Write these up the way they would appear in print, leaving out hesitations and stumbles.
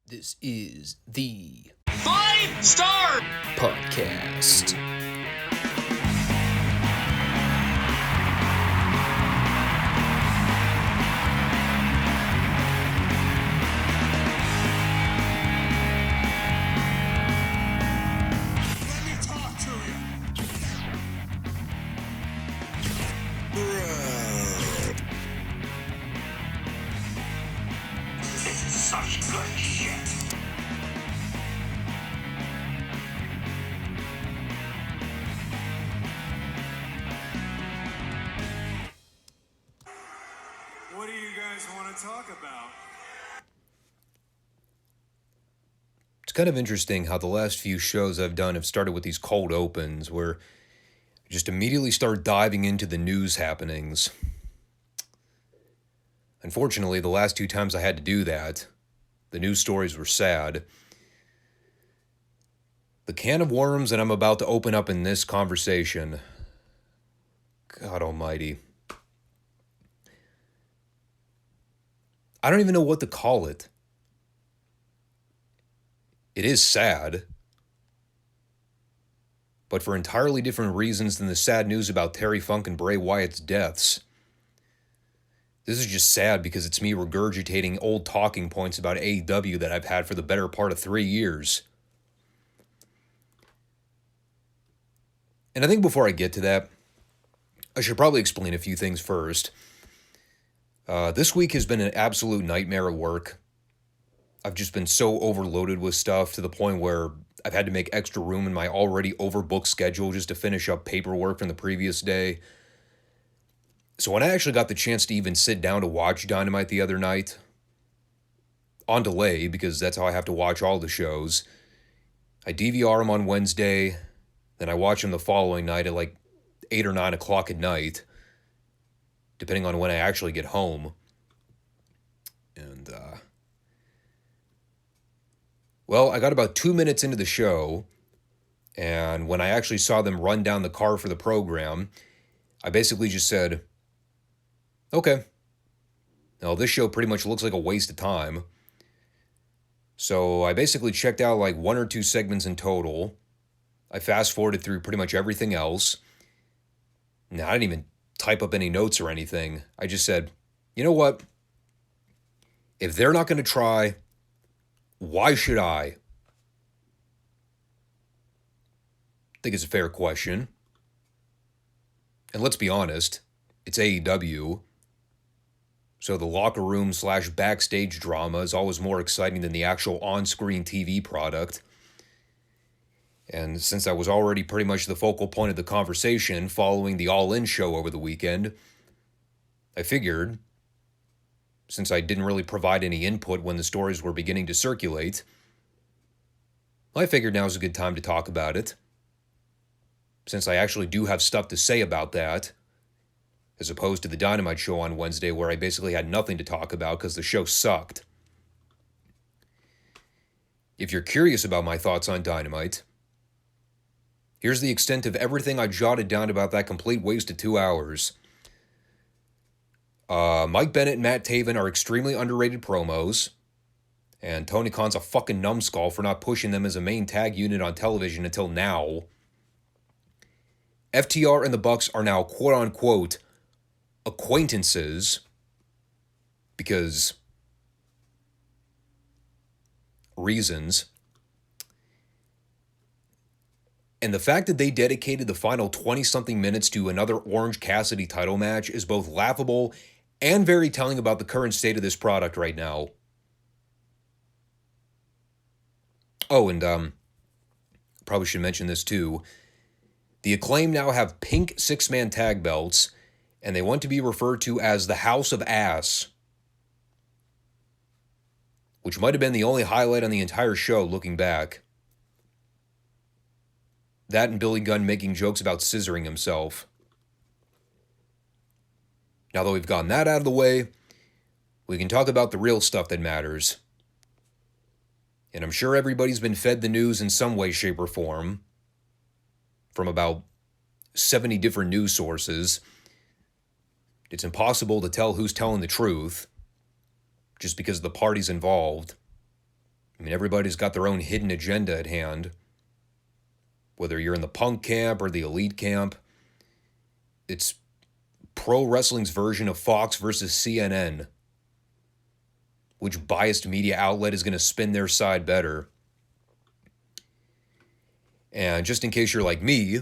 This is the Five Starr Podcast. Let me talk to you. This is such good shit. What do you guys want to talk about? It's kind of interesting how the last few shows I've done have started with these cold opens where I just immediately start diving into the news happenings. Unfortunately, the last two times I had to do that, the news stories were sad. The can of worms that I'm about to open up in this conversation, God almighty. I don't even know what to call it. It is sad, but for entirely different reasons than the sad news about Terry Funk and Bray Wyatt's deaths. This is just sad because it's me regurgitating old talking points about AEW that I've had for the better part of 3 years. And I think before I get to that, I should probably explain a few things first. This week has been an absolute nightmare at work. I've just been so overloaded with stuff to the point where I've had to make extra room in my already overbooked schedule just to finish up paperwork from the previous day. So when I actually got the chance to even sit down to watch Dynamite the other night, on delay because that's how I have to watch all the shows, I DVR them on Wednesday, then I watch them the following night at like 8 or 9 o'clock at night, depending on when I actually get home. And, well, I got about 2 minutes into the show, and when I actually saw them run down the car for the program, I basically just said, okay. Now, this show pretty much looks like a waste of time. So I basically checked out like 1 or 2 segments in total. I fast-forwarded through pretty much everything else. Now, I didn't even type up any notes or anything. I just said, you know what? If they're not going to try, why should I? I think it's a fair question. And let's be honest, it's AEW. So the locker room / backstage drama is always more exciting than the actual on-screen TV product. And since I was already pretty much the focal point of the conversation following the All In show over the weekend, I figured, since I didn't really provide any input when the stories were beginning to circulate, I figured now's a good time to talk about it, since I actually do have stuff to say about that, as opposed to the Dynamite show on Wednesday where I basically had nothing to talk about because the show sucked. If you're curious about my thoughts on Dynamite, here's the extent of everything I jotted down about that complete waste of 2 hours. Mike Bennett and Matt Taven are extremely underrated promos, and Tony Khan's a fucking numbskull for not pushing them as a main tag unit on television until now. FTR and the Bucks are now quote-unquote acquaintances because reasons. And the fact that they dedicated the final 20-something minutes to another Orange Cassidy title match is both laughable and very telling about the current state of this product right now. Oh, and probably should mention this too. The Acclaim now have pink 6-man tag belts, and they want to be referred to as the House of Ass, which might have been the only highlight on the entire show looking back. That and Billy Gunn making jokes about scissoring himself. Now that we've gotten that out of the way, we can talk about the real stuff that matters. And I'm sure everybody's been fed the news in some way, shape, or form from about 70 different news sources. It's impossible to tell who's telling the truth just because of the parties involved. I mean, everybody's got their own hidden agenda at hand. Whether you're in the Punk camp or the Elite camp, it's pro wrestling's version of Fox versus CNN. Which biased media outlet is going to spin their side better? And just in case you're like me,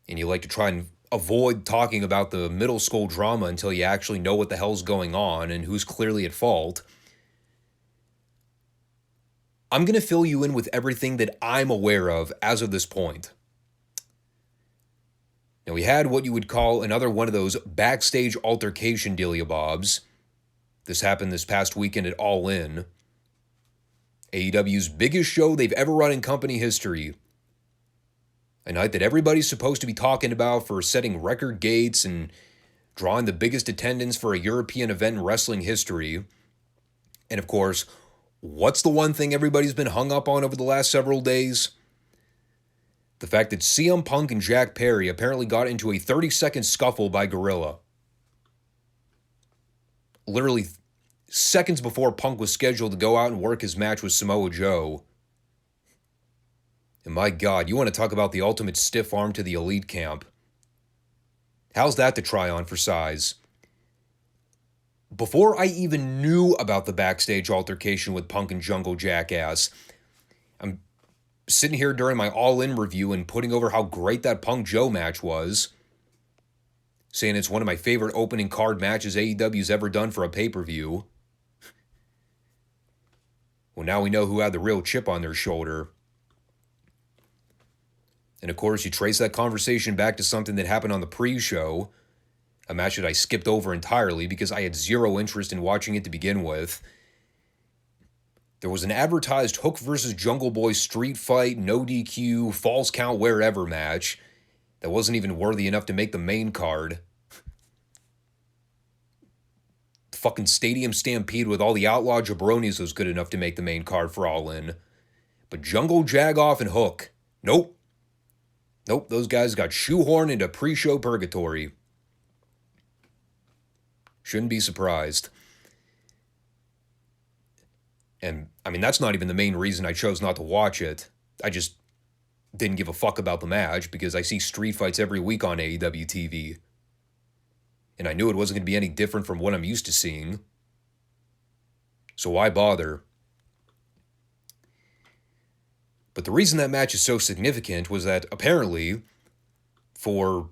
and you like to try and avoid talking about the middle school drama until you actually know what the hell's going on and who's clearly at fault, I'm going to fill you in with everything that I'm aware of as of this point. Now, we had what you would call another one of those backstage altercation dealy-bobs. This happened this past weekend at All In. AEW's biggest show they've ever run in company history. A night that everybody's supposed to be talking about for setting record gates and drawing the biggest attendance for a European event in wrestling history. And of course, what's the one thing everybody's been hung up on over the last several days? The fact that CM Punk and Jack Perry apparently got into a 30-second scuffle by Gorilla. Literally seconds before Punk was scheduled to go out and work his match with Samoa Joe. And my God, you want to talk about the ultimate stiff arm to the Elite camp. How's that to try on for size? Before I even knew about the backstage altercation with Punk and Jungle Jackass, I'm sitting here during my All-In review and putting over how great that Punk Joe match was, saying it's one of my favorite opening card matches AEW's ever done for a pay-per-view. Well, now we know who had the real chip on their shoulder. And of course, you trace that conversation back to something that happened on the pre-show, a match that I skipped over entirely because I had zero interest in watching it to begin with. There was an advertised Hook versus Jungle Boy street fight, no DQ, falls count wherever match that wasn't even worthy enough to make the main card. The fucking Stadium Stampede with all the outlaw jabronis was good enough to make the main card for All In. But Jungle, Jagoff, and Hook, nope. Nope, those guys got shoehorned into pre-show purgatory. Shouldn't be surprised. And, I mean, that's not even the main reason I chose not to watch it. I just didn't give a fuck about the match because I see street fights every week on AEW TV. And I knew it wasn't going to be any different from what I'm used to seeing. So why bother? But the reason that match is so significant was that apparently, for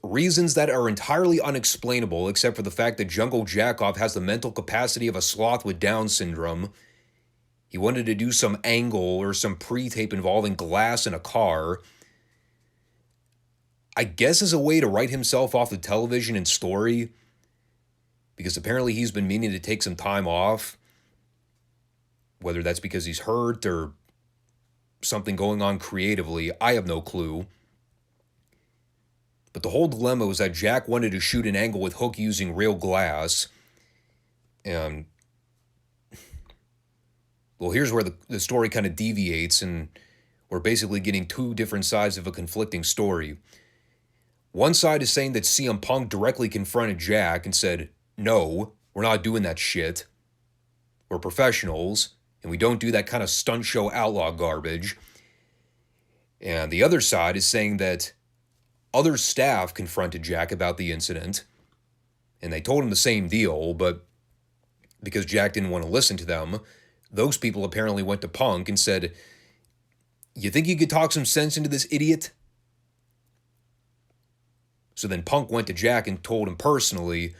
reasons that are entirely unexplainable except for the fact that Jungle Jackoff has the mental capacity of a sloth with Down syndrome, he wanted to do some angle or some pre-tape involving glass in a car, I guess as a way to write himself off the television and story, because apparently he's been meaning to take some time off, whether that's because he's hurt or something going on creatively, I have no clue. But the whole dilemma was that Jack wanted to shoot an angle with Hook using real glass. And, well, here's where the story kind of deviates, and we're basically getting two different sides of a conflicting story. One side is saying that CM Punk directly confronted Jack and said, no, we're not doing that shit. We're professionals, and we don't do that kind of stunt show outlaw garbage. And the other side is saying that other staff confronted Jack about the incident, and they told him the same deal, but because Jack didn't want to listen to them, those people apparently went to Punk and said, you think you could talk some sense into this idiot? So then Punk went to Jack and told him personally,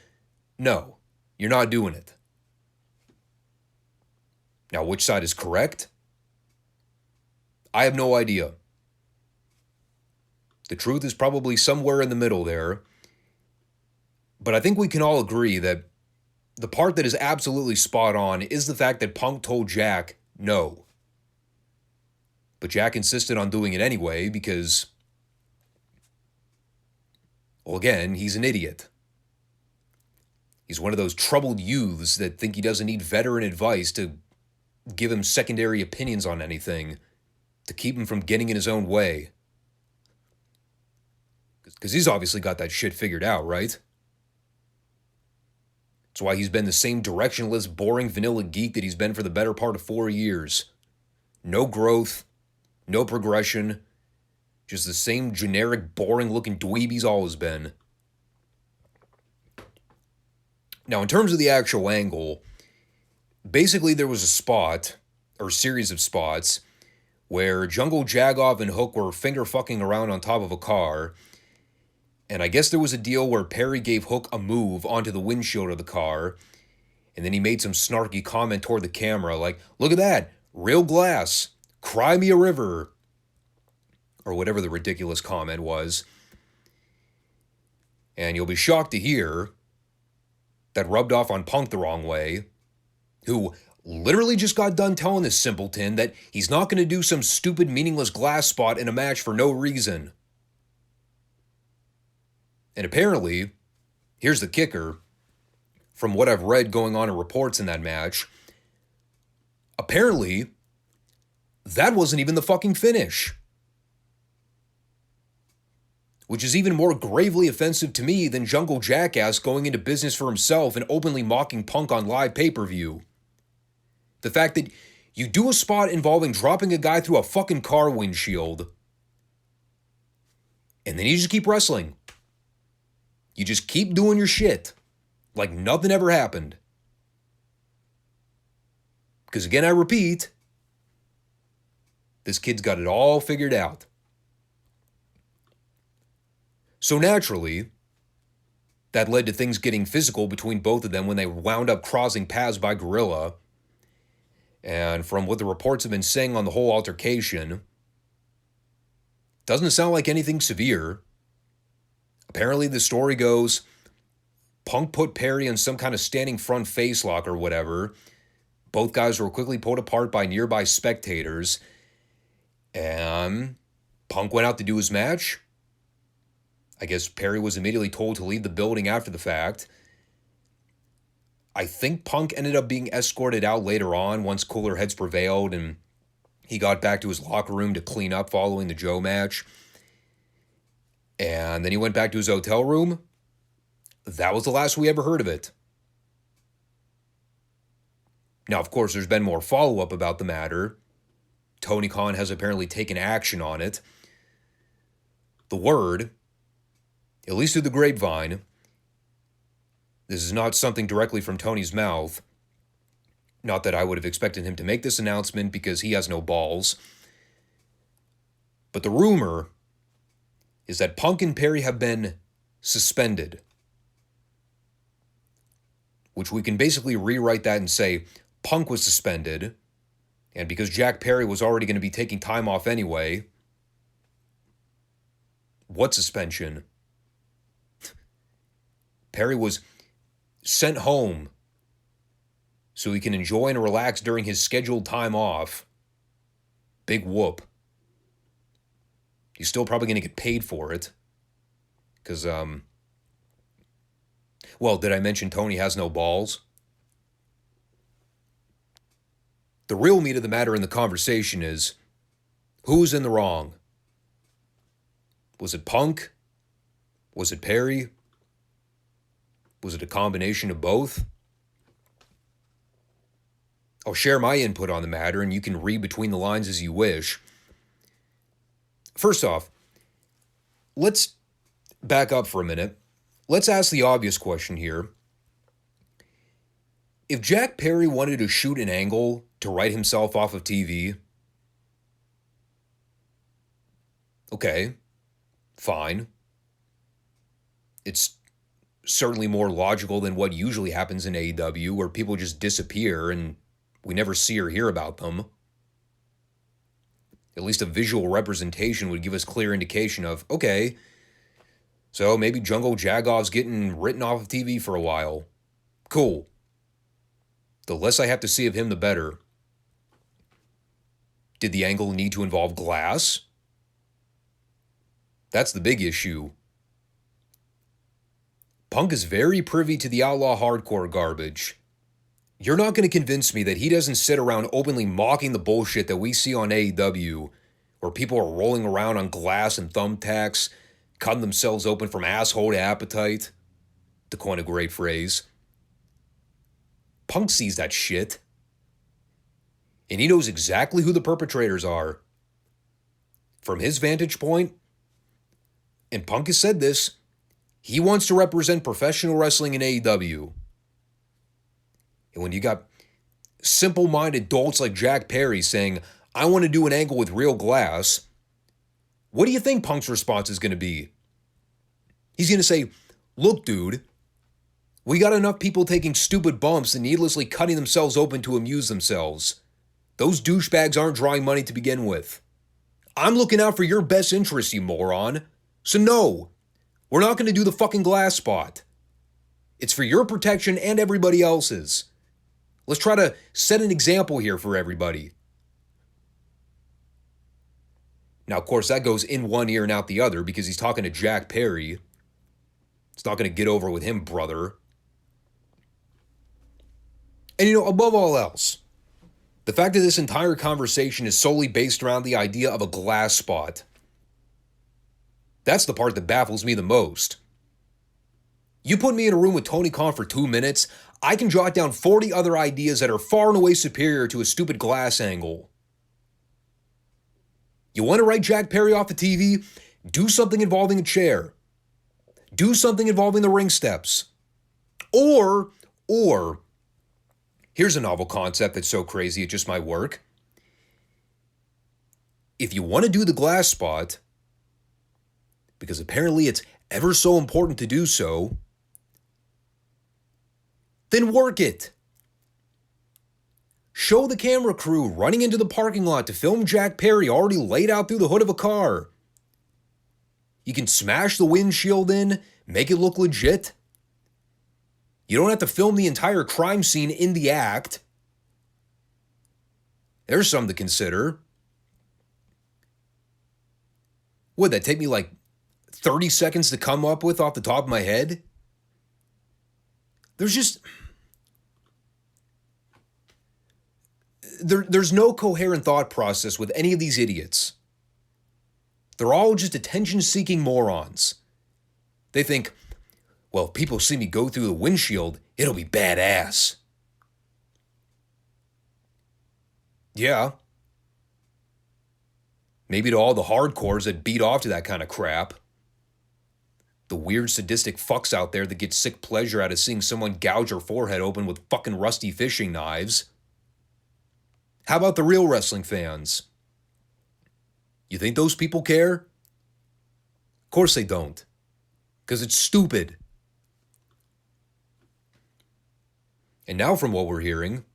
no, you're not doing it. Now, which side is correct? I have no idea. The truth is probably somewhere in the middle there. But I think we can all agree that the part that is absolutely spot on is the fact that Punk told Jack no. But Jack insisted on doing it anyway because, well, again, he's an idiot. He's one of those troubled youths that think he doesn't need veteran advice to give him secondary opinions on anything to keep him from getting in his own way. Because he's obviously got that shit figured out, right? That's why he's been the same directionless, boring vanilla geek that he's been for the better part of 4 years. No growth, no progression, just the same generic, boring-looking dweeb he's always been. Now, in terms of the actual angle, basically there was a spot, or series of spots, where Jungle Jagoff and Hook were finger-fucking around on top of a car, and I guess there was a deal where Perry gave Hook a move onto the windshield of the car, and then he made some snarky comment toward the camera like, "Look at that, real glass, cry me a river," or whatever the ridiculous comment was. And you'll be shocked to hear that rubbed off on Punk the wrong way, who literally just got done telling this simpleton that he's not going to do some stupid, meaningless glass spot in a match for no reason. And apparently, here's the kicker, from what I've read going on in reports in that match, apparently, that wasn't even the fucking finish. Which is even more gravely offensive to me than Jungle Jackass going into business for himself and openly mocking Punk on live pay-per-view. The fact that you do a spot involving dropping a guy through a fucking car windshield, and then you just keep wrestling. You just keep doing your shit like nothing ever happened. Because again, I repeat, this kid's got it all figured out. So naturally, that led to things getting physical between both of them when they wound up crossing paths by Gorilla. And from what the reports have been saying on the whole altercation, doesn't sound like anything severe. Apparently, the story goes, Punk put Perry in some kind of standing front face lock or whatever. Both guys were quickly pulled apart by nearby spectators. And Punk went out to do his match. I guess Perry was immediately told to leave the building after the fact. I think Punk ended up being escorted out later on once cooler heads prevailed and he got back to his locker room to clean up following the Joe match. And then he went back to his hotel room. That was the last we ever heard of it. Now, of course, there's been more follow-up about the matter. Tony Khan has apparently taken action on it. The word, at least through the grapevine, this is not something directly from Tony's mouth. Not that I would have expected him to make this announcement because he has no balls. But the rumor is that Punk and Perry have been suspended. Which we can basically rewrite that and say Punk was suspended, and because Jack Perry was already going to be taking time off anyway, what suspension? Perry was sent home so he can enjoy and relax during his scheduled time off. Big whoop. He's still probably going to get paid for it. Because, well, did I mention Tony has no balls? The real meat of the matter in the conversation is, who's in the wrong? Was it Punk? Was it Perry? Was it a combination of both? I'll share my input on the matter, and you can read between the lines as you wish. First off, let's back up for a minute. Let's ask the obvious question here. If Jack Perry wanted to shoot an angle to write himself off of TV, okay, fine. It's certainly more logical than what usually happens in AEW, where people just disappear and we never see or hear about them. At least a visual representation would give us clear indication of, okay, so maybe Jungle Jagoff's getting written off of TV for a while. Cool. The less I have to see of him, the better. Did the angle need to involve glass? That's the big issue. Punk is very privy to the outlaw hardcore garbage. You're not going to convince me that he doesn't sit around openly mocking the bullshit that we see on AEW, where people are rolling around on glass and thumbtacks, cutting themselves open from asshole to appetite, to coin a great phrase. Punk sees that shit. And he knows exactly who the perpetrators are. From his vantage point, and Punk has said this, he wants to represent professional wrestling in AEW. And when you got simple-minded dolts like Jack Perry saying, I want to do an angle with real glass, what do you think Punk's response is going to be? He's going to say, look, dude, we got enough people taking stupid bumps and needlessly cutting themselves open to amuse themselves. Those douchebags aren't drawing money to begin with. I'm looking out for your best interest, you moron. So no, we're not going to do the fucking glass spot. It's for your protection and everybody else's. Let's try to set an example here for everybody. Now, of course, that goes in one ear and out the other because he's talking to Jack Perry. It's not going to get over with him, brother. And, above all else, the fact that this entire conversation is solely based around the idea of a glass spot, that's the part that baffles me the most. You put me in a room with Tony Khan for 2 minutes, I can jot down 40 other ideas that are far and away superior to a stupid glass angle. You want to write Jack Perry off the TV? Do something involving a chair. Do something involving the ring steps. Or, here's a novel concept that's so crazy it just might work. If you want to do the glass spot, because apparently it's ever so important to do so, then work it. Show the camera crew running into the parking lot to film Jack Perry already laid out through the hood of a car. You can smash the windshield in, make it look legit. You don't have to film the entire crime scene in the act. There's something to consider. Would that take me like 30 seconds to come up with off the top of my head? There's no coherent thought process with any of these idiots. They're all just attention-seeking morons. They think, well, if people see me go through the windshield, it'll be badass. Yeah. Maybe to all the hardcores that beat off to that kind of crap. The weird sadistic fucks out there that get sick pleasure out of seeing someone gouge their forehead open with fucking rusty fishing knives. How about the real wrestling fans? You think those people care? Of course they don't. Because it's stupid. And now from what we're hearing,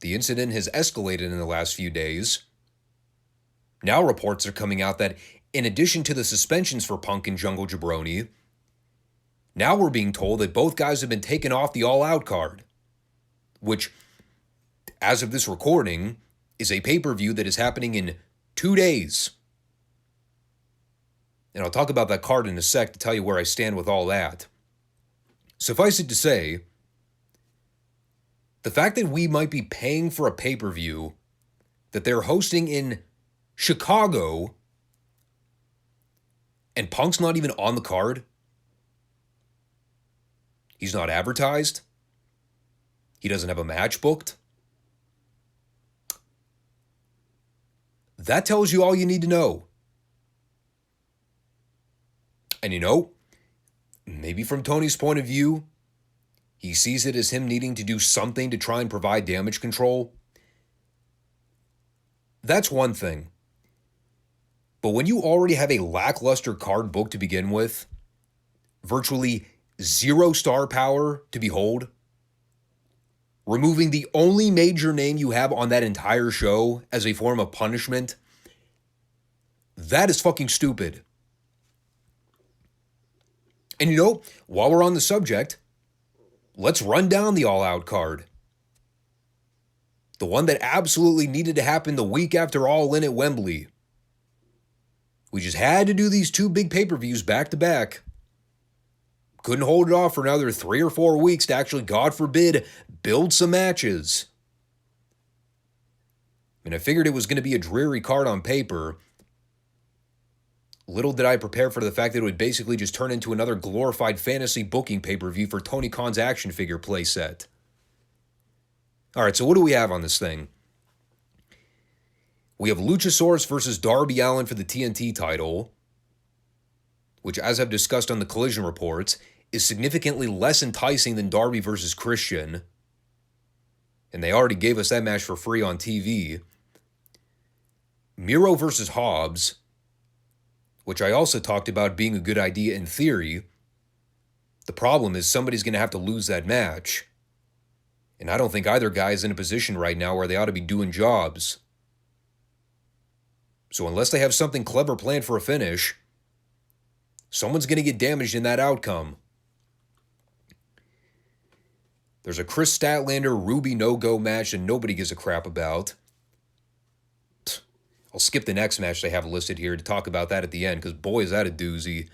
the incident has escalated in the last few days. Now reports are coming out that in addition to the suspensions for Punk and Jungle Jabroni, now we're being told that both guys have been taken off the All Out card, which, as of this recording, is a pay-per-view that is happening in 2 days. And I'll talk about that card in a sec to tell you where I stand with all that. Suffice it to say, the fact that we might be paying for a pay-per-view that they're hosting in Chicago and Punk's not even on the card, he's not advertised, he doesn't have a match booked, that tells you all you need to know. And maybe from Tony's point of view, he sees it as him needing to do something to try and provide damage control. That's one thing. But when you already have a lackluster card booked to begin with, virtually 0 star power to behold, removing the only major name you have on that entire show as a form of punishment, that is fucking stupid. And while we're on the subject, let's run down the All Out card. The one that absolutely needed to happen the week after All In at Wembley. We just had to do these 2 big pay-per-views back to back. Couldn't hold it off for another 3 or 4 weeks to actually, God forbid, build some matches. I figured it was going to be a dreary card on paper. Little did I prepare for the fact that it would basically just turn into another glorified fantasy booking pay-per-view for Tony Khan's action figure playset. All right, so what do we have on this thing? We have Luchasaurus versus Darby Allin for the TNT title, which, as I've discussed on the Collision Reports, is significantly less enticing than Darby versus Christian. And they already gave us that match for free on TV. Miro versus Hobbs, which I also talked about being a good idea in theory. The problem is somebody's going to have to lose that match. And I don't think either guy is in a position right now where they ought to be doing jobs. So unless they have something clever planned for a finish, someone's going to get damaged in that outcome. There's a Chris Statlander Ruby no-go match that nobody gives a crap about. I'll skip the next match they have listed here to talk about that at the end, because boy, is that a doozy.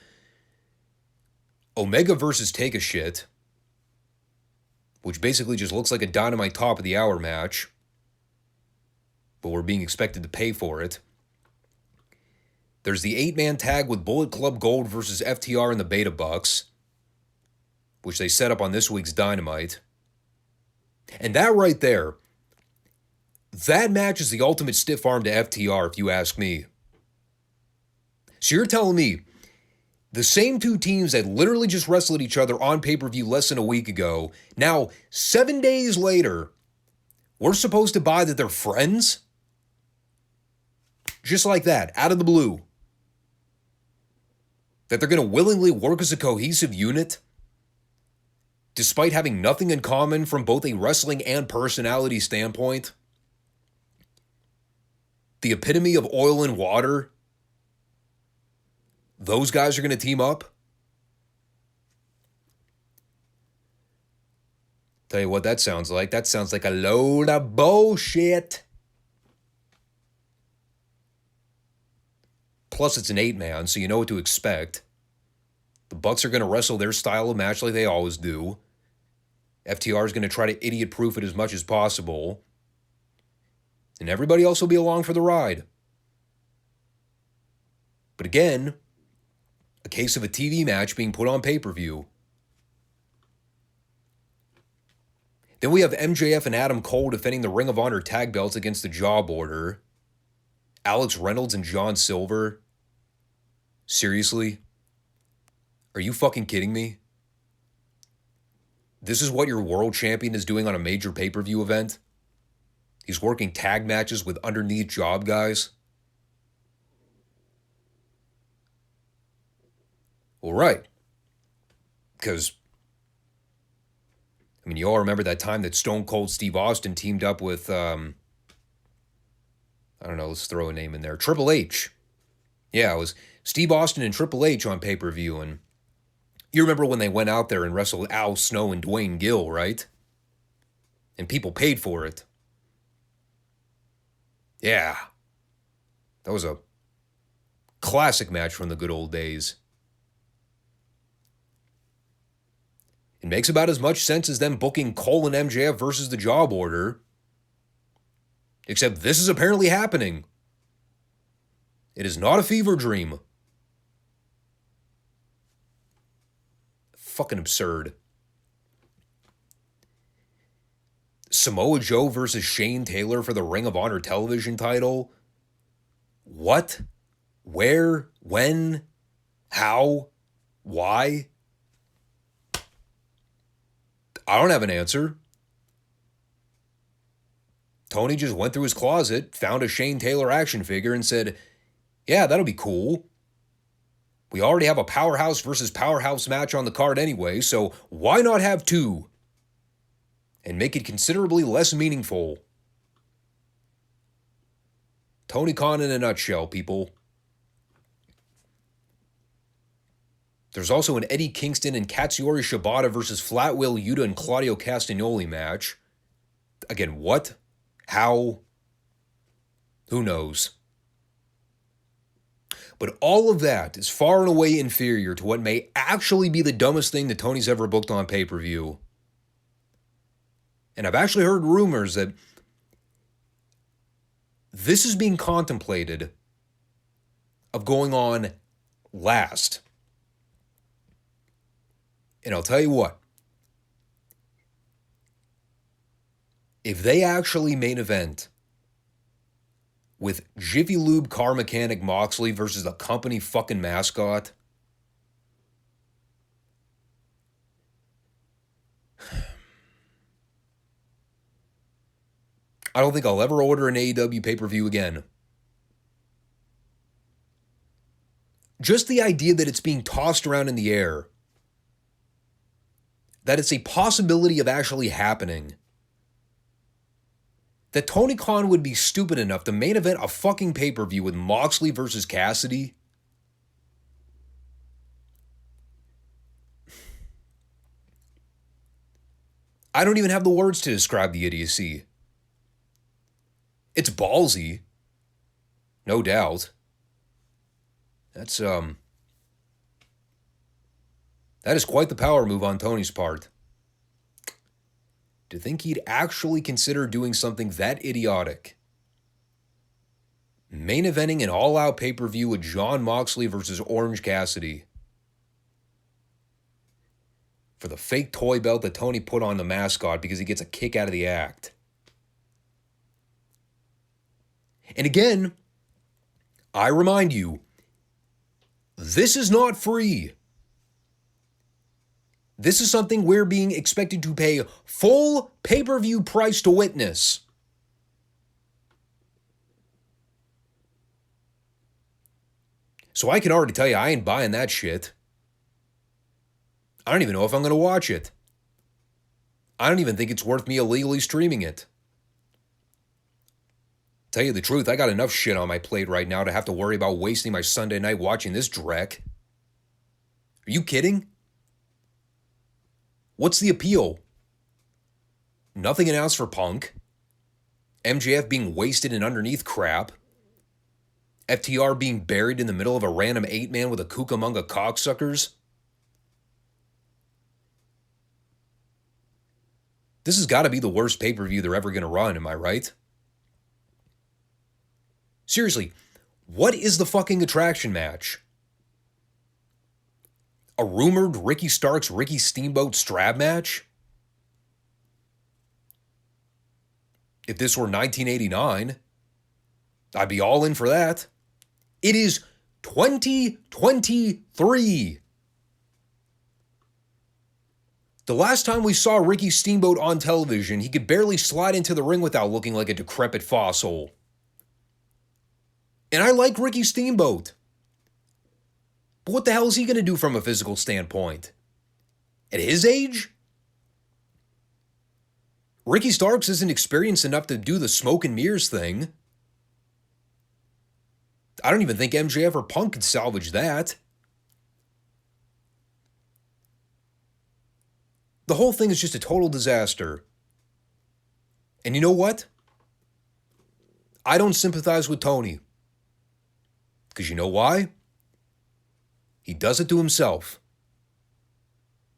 Omega versus Take a Shit, which basically just looks like a Dynamite top of the hour match, but we're being expected to pay for it. There's the 8-man tag with Bullet Club Gold versus FTR and the Beta Bucks, which they set up on this week's Dynamite. And that right there, that match is the ultimate stiff arm to FTR, if you ask me. So you're telling me the same two teams that literally just wrestled each other on pay-per-view less than a week ago, now 7 days later, we're supposed to buy that they're friends? Just like that, out of the blue. That they're going to willingly work as a cohesive unit? Despite having nothing in common from both a wrestling and personality standpoint? The epitome of oil and water? Those guys are going to team up? Tell you what that sounds like. That sounds like a load of bullshit. Plus, it's an 8-man, so you know what to expect. The Bucks are going to wrestle their style of match like they always do. FTR is going to try to idiot-proof it as much as possible. And everybody else will be along for the ride. But again, a case of a TV match being put on pay-per-view. Then we have MJF and Adam Cole defending the Ring of Honor tag belts against the Job Order. Alex Reynolds and John Silver. Seriously? Are you fucking kidding me? This is what your world champion is doing on a major pay-per-view event? He's working tag matches with underneath job guys? Well, right. Because, I mean, you all remember that time that Stone Cold Steve Austin teamed up with, I don't know, let's throw a name in there. Triple H. Yeah, it was Steve Austin and Triple H on pay-per-view, and you remember when they went out there and wrestled Al Snow and Dwayne Gill, right? And people paid for it. Yeah. That was a classic match from the good old days. It makes about as much sense as them booking Cole and MJF versus the Job Order. Except this is apparently happening. It is not a fever dream. Fucking absurd. Samoa Joe versus Shane Taylor for the Ring of Honor television title? What? Where? When? How? Why? I don't have an answer. Tony just went through his closet, found a Shane Taylor action figure, and said, yeah, that'll be cool. We already have a powerhouse versus powerhouse match on the card anyway, so why not have two? And make it considerably less meaningful. Tony Khan in a nutshell, people. There's also an Eddie Kingston and Katsuyori Shibata versus Flatwheel Yuta and Claudio Castagnoli match. Again, what? How? Who knows? But all of that is far and away inferior to what may actually be the dumbest thing that Tony's ever booked on pay-per-view. And I've actually heard rumors that this is being contemplated of going on last. And I'll tell you what. if they actually main event with Jiffy Lube car mechanic Moxley versus the company fucking mascot, I don't think I'll ever order an AEW pay-per-view again. Just the idea that it's being tossed around in the air, that it's a possibility of actually happening, that Tony Khan would be stupid enough to main event a fucking pay-per-view with Moxley versus Cassidy. I don't even have the words to describe the idiocy. It's ballsy, no doubt. That is quite the power move on Tony's part. To think he'd actually consider doing something that idiotic. Main eventing an all-out pay-per-view with Jon Moxley versus Orange Cassidy. For the fake toy belt that Tony put on the mascot because he gets a kick out of the act. And again, I remind you, this is not free. This is something we're being expected to pay full pay-per-view price to witness. So I can already tell you I ain't buying that shit. I don't even know if I'm going to watch it. I don't even think it's worth me illegally streaming it. Tell you the truth, I got enough shit on my plate right now to have to worry about wasting my Sunday night watching this dreck. Are you kidding? What's the appeal? Nothing announced for Punk. MJF being wasted and underneath crap. FTR being buried in the middle of a random 8-man with a Cucamonga cocksuckers. This has got to be the worst pay-per-view they're ever going to run, am I right? Seriously, what is the fucking attraction match? A rumored Ricky Starks Ricky Steamboat strap match? If this were 1989, I'd be all in for that. It is 2023. The last time we saw Ricky Steamboat on television, he could barely slide into the ring without looking like a decrepit fossil. And I like Ricky Steamboat. But what the hell is he going to do from a physical standpoint? At his age? Ricky Starks isn't experienced enough to do the smoke and mirrors thing. I don't even think MJF or Punk could salvage that. The whole thing is just a total disaster. And you know what? I don't sympathize with Tony. Because you know why? He does it to himself.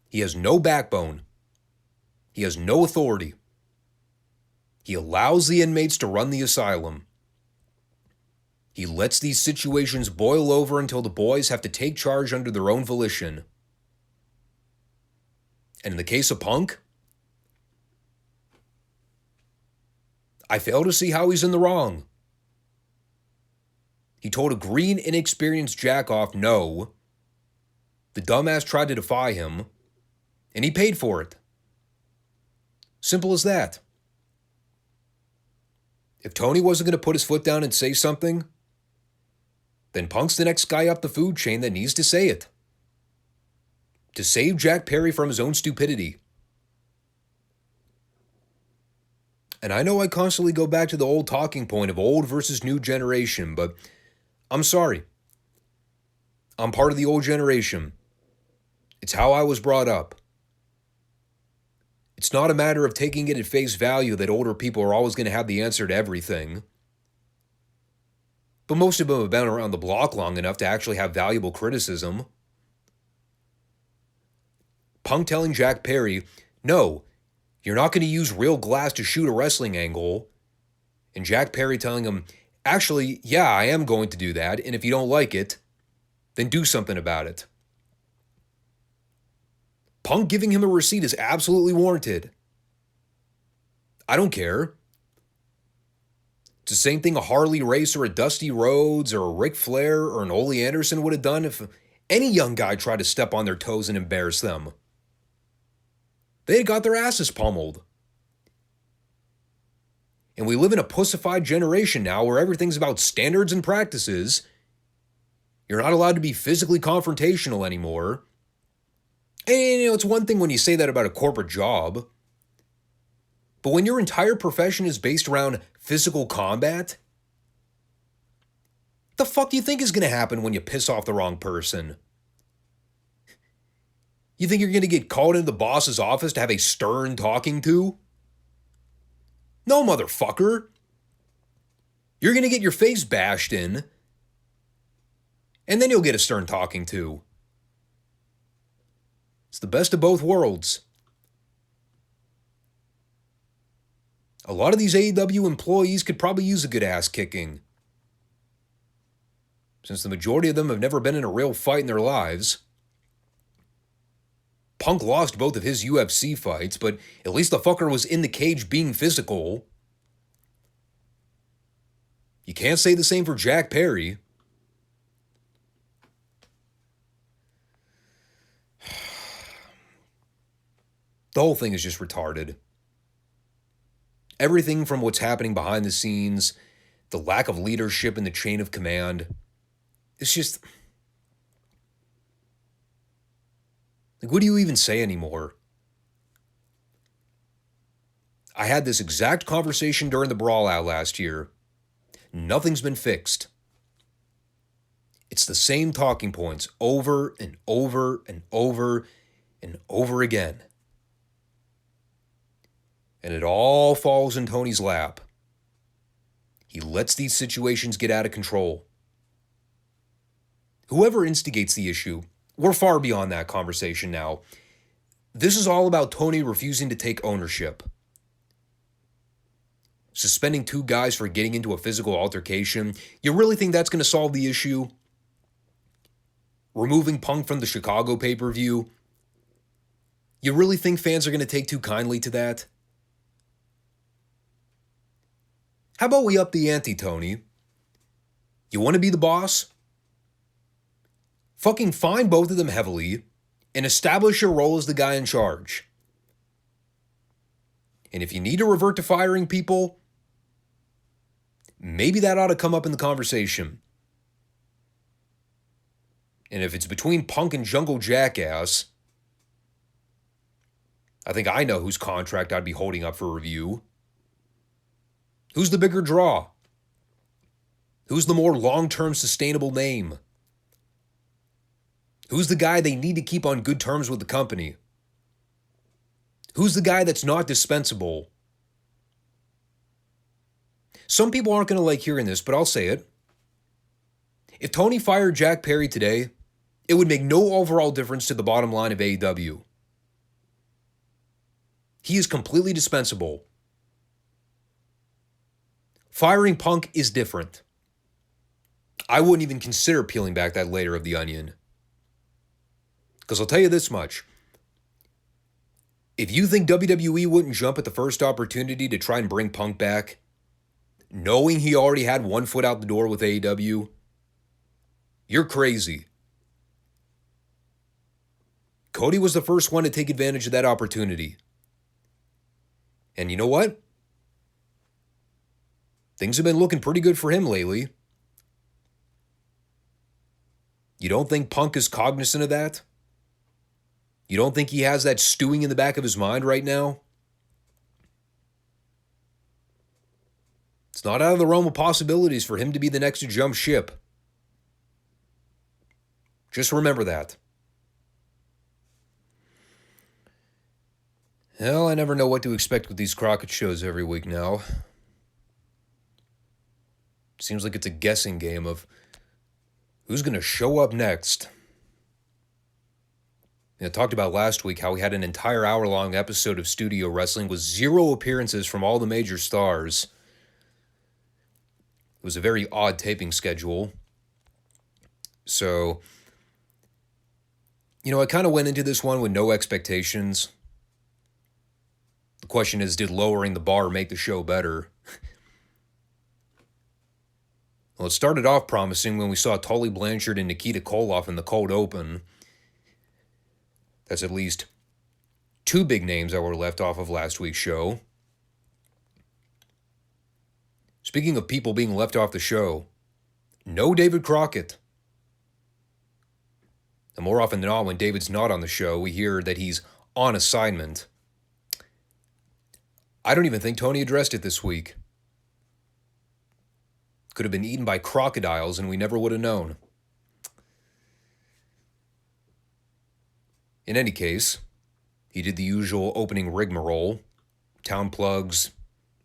He has no backbone. He has no authority. He allows the inmates to run the asylum. He lets these situations boil over until the boys have to take charge under their own volition. And in the case of Punk, I fail to see how he's in the wrong. He told a green, inexperienced jackoff no. The dumbass tried to defy him, and he paid for it. Simple as that. If Tony wasn't going to put his foot down and say something, then Punk's the next guy up the food chain that needs to say it. To save Jack Perry from his own stupidity. And I know I constantly go back to the old talking point of old versus new generation, but I'm sorry. I'm part of the old generation. It's how I was brought up. It's not a matter of taking it at face value that older people are always going to have the answer to everything. But most of them have been around the block long enough to actually have valuable criticism. Punk telling Jack Perry, no, you're not going to use real glass to shoot a wrestling angle. And Jack Perry telling him, actually, yeah, I am going to do that, and if you don't like it, then do something about it. Punk giving him a receipt is absolutely warranted. I don't care. It's the same thing a Harley Race or a Dusty Rhodes or a Ric Flair or an Ole Anderson would have done if any young guy tried to step on their toes and embarrass them. They had got their asses pummeled. And we live in a pussified generation now where everything's about standards and practices. You're not allowed to be physically confrontational anymore. And it's one thing when you say that about a corporate job. But when your entire profession is based around physical combat, what the fuck do you think is going to happen when you piss off the wrong person? You think you're going to get called into the boss's office to have a stern talking to? No, motherfucker. You're going to get your face bashed in, and then you'll get a stern talking to. It's the best of both worlds. A lot of these AEW employees could probably use a good ass kicking, since the majority of them have never been in a real fight in their lives. Punk lost both of his UFC fights, but at least the fucker was in the cage being physical. You can't say the same for Jack Perry. The whole thing is just retarded. Everything from what's happening behind the scenes, the lack of leadership in the chain of command, it's just... like, what do you even say anymore? I had this exact conversation during the Brawl Out last year. Nothing's been fixed. It's the same talking points over and over and over and over again. And it all falls in Tony's lap. He lets these situations get out of control. Whoever instigates the issue, we're far beyond that conversation now. This is all about Tony refusing to take ownership. Suspending two guys for getting into a physical altercation, you really think that's going to solve the issue? Removing Punk from the Chicago pay-per-view, you really think fans are going to take too kindly to that? How about we up the ante, Tony? You want to be the boss? Fucking fine both of them heavily and establish your role as the guy in charge. And if you need to revert to firing people, maybe that ought to come up in the conversation. And if it's between Punk and Jungle Jackass, I think I know whose contract I'd be holding up for review. Who's the bigger draw? Who's the more long-term sustainable name? Who's the guy they need to keep on good terms with the company? Who's the guy that's not dispensable? Some people aren't going to like hearing this, but I'll say it. If Tony fired Jack Perry today, it would make no overall difference to the bottom line of AEW. He is completely dispensable. Firing Punk is different. I wouldn't even consider peeling back that layer of the onion. Because I'll tell you this much. If you think WWE wouldn't jump at the first opportunity to try and bring Punk back, knowing he already had one foot out the door with AEW, you're crazy. Cody was the first one to take advantage of that opportunity. And you know what? Things have been looking pretty good for him lately. You don't think Punk is cognizant of that? You don't think he has that stewing in the back of his mind right now? It's not out of the realm of possibilities for him to be the next to jump ship. Just remember that. Hell, I never know what to expect with these Crockett shows every week now. Seems like it's a guessing game of who's going to show up next. I talked about last week how we had an entire hour-long episode of Studio Wrestling with 0 appearances from all the major stars. It was a very odd taping schedule. So, I kind of went into this one with no expectations. The question is, did lowering the bar make the show better? Well, it started off promising when we saw Tully Blanchard and Nikita Koloff in the cold open. That's at least two big names that were left off of last week's show. Speaking of people being left off the show, no David Crockett. And more often than not, when David's not on the show, we hear that he's on assignment. I don't even think Tony addressed it this week. Could have been eaten by crocodiles and we never would have known. In any case, he did the usual opening rigmarole, town plugs,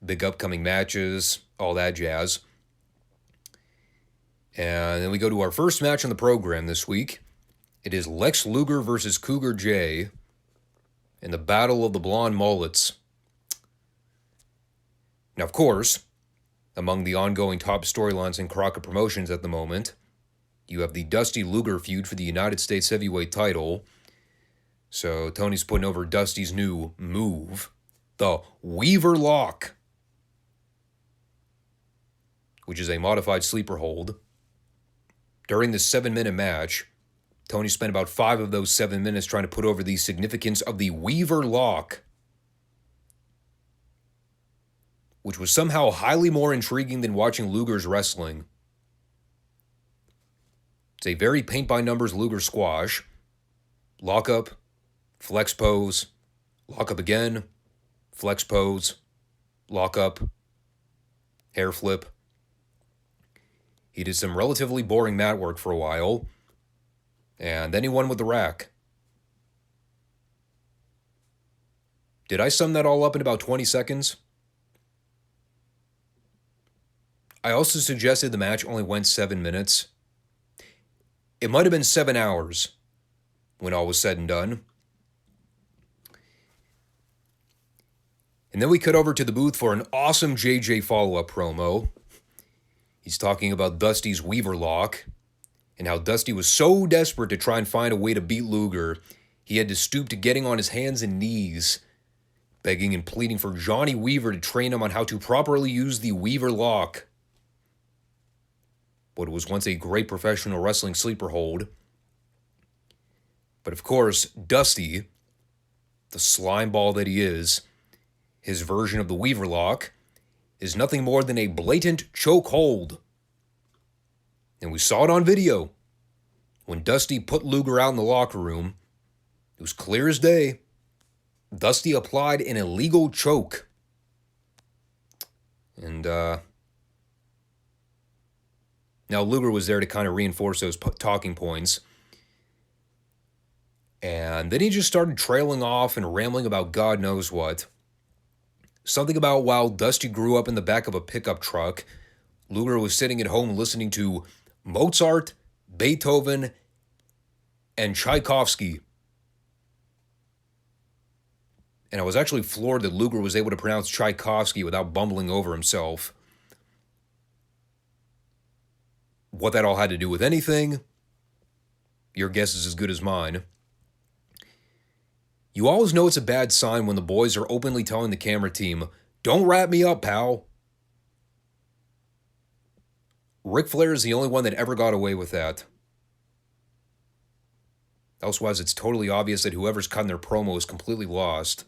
big upcoming matches, all that jazz. And then we go to our first match on the program this week. It is Lex Luger versus Cougar Jay in the Battle of the Blonde Mullets. Now, of course, among the ongoing top storylines in Crockett Promotions at the moment, you have the Dusty Luger feud for the United States Heavyweight title. So Tony's putting over Dusty's new move, the Weaver Lock, which is a modified sleeper hold. During this 7-minute match, Tony spent about 5 of those 7 minutes trying to put over the significance of the Weaver Lock, which was somehow highly more intriguing than watching Luger's wrestling. It's a very paint-by-numbers Luger squash. Lock up, flex pose, lock up again, flex pose, lock up, hair flip. He did some relatively boring mat work for a while, and then he won with the rack. Did I sum that all up in about 20 seconds? I also suggested the match only went 7 minutes. It might have been 7 hours when all was said and done. And then we cut over to the booth for an awesome JJ follow-up promo. He's talking about Dusty's Weaver Lock and how Dusty was so desperate to try and find a way to beat Luger, he had to stoop to getting on his hands and knees, begging and pleading for Johnny Weaver to train him on how to properly use the Weaver Lock, what was once a great professional wrestling sleeper hold. But of course, Dusty, the slime ball that he is, his version of the Weaver Lock, is nothing more than a blatant choke hold. And we saw it on video. When Dusty put Luger out in the locker room, it was clear as day. Dusty applied an illegal choke. And now Luger was there to kind of reinforce those talking points. And then he just started trailing off and rambling about God knows what. Something about while Dusty grew up in the back of a pickup truck, Luger was sitting at home listening to Mozart, Beethoven, and Tchaikovsky. And I was actually floored that Luger was able to pronounce Tchaikovsky without bumbling over himself. What that all had to do with anything, your guess is as good as mine. You always know it's a bad sign when the boys are openly telling the camera team, "Don't wrap me up, pal." Ric Flair is the only one that ever got away with that. Elsewise, it's totally obvious that whoever's cutting their promo is completely lost.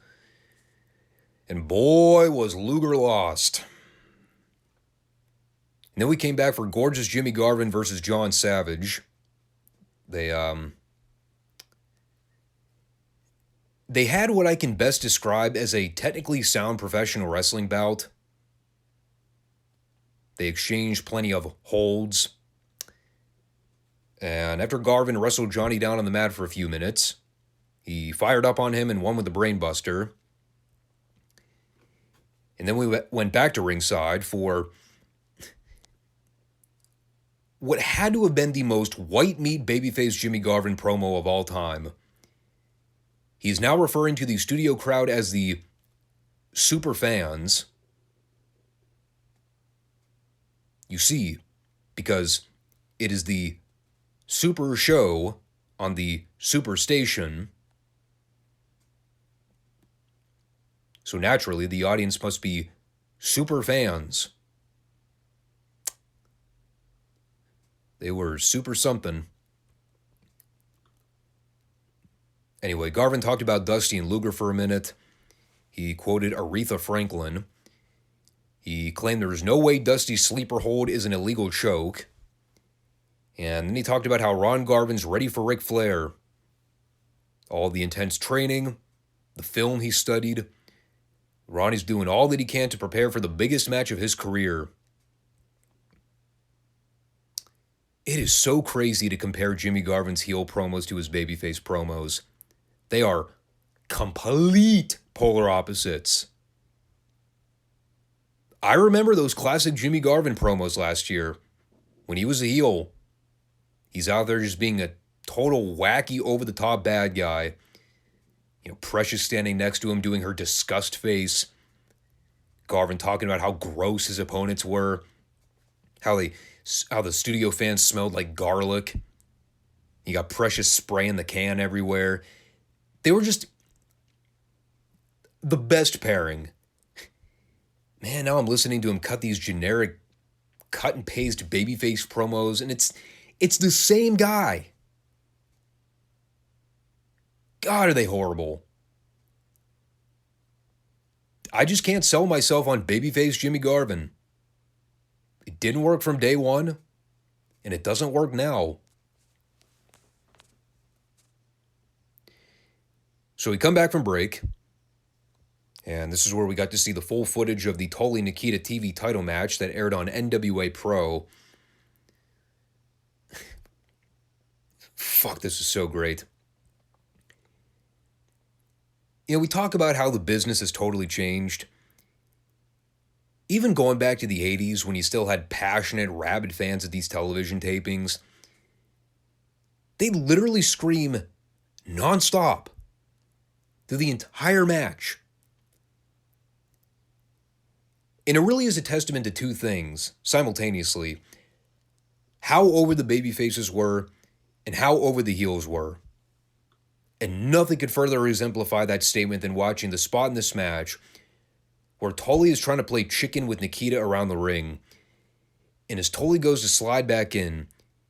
And boy, was Luger lost. And then we came back for gorgeous Jimmy Garvin versus John Savage. They had what I can best describe as a technically sound professional wrestling bout. They exchanged plenty of holds. And after Garvin wrestled Johnny down on the mat for a few minutes, he fired up on him and won with the brainbuster. And then we went back to ringside for what had to have been the most white meat babyface Jimmy Garvin promo of all time. He's now referring to the studio crowd as the super fans. You see, because it is the super show on the super station. So naturally, the audience must be super fans. They were super something. Anyway, Garvin talked about Dusty and Luger for a minute. He quoted Aretha Franklin. He claimed there was no way Dusty's sleeper hold is an illegal choke. And then he talked about how Ron Garvin's ready for Ric Flair. All the intense training, the film he studied. Ronnie's doing all that he can to prepare for the biggest match of his career. It is so crazy to compare Jimmy Garvin's heel promos to his babyface promos. They are complete polar opposites. I remember those classic Jimmy Garvin promos last year when he was a heel. He's out there just being a total wacky, over-the-top bad guy. You know, Precious standing next to him doing her disgust face. Garvin talking about how gross his opponents were. How the studio fans smelled like garlic. You got Precious spraying the can everywhere. They were just the best pairing. Man, now I'm listening to him cut these generic cut and paste babyface promos, and it's the same guy. God, are they horrible. I just can't sell myself on babyface Jimmy Garvin. It didn't work from day one, and it doesn't work now. So we come back from break, and this is where we got to see the full footage of the Tully Nikita TV title match that aired on NWA Pro. Fuck, this is so great. You know, we talk about how the business has totally changed. Even going back to the 80s when you still had passionate, rabid fans at these television tapings, they literally scream nonstop through the entire match. And it really is a testament to two things simultaneously: how over the babyfaces were and how over the heels were. And nothing could further exemplify that statement than watching the spot in this match where Tully is trying to play chicken with Nikita around the ring. And as Tully goes to slide back in,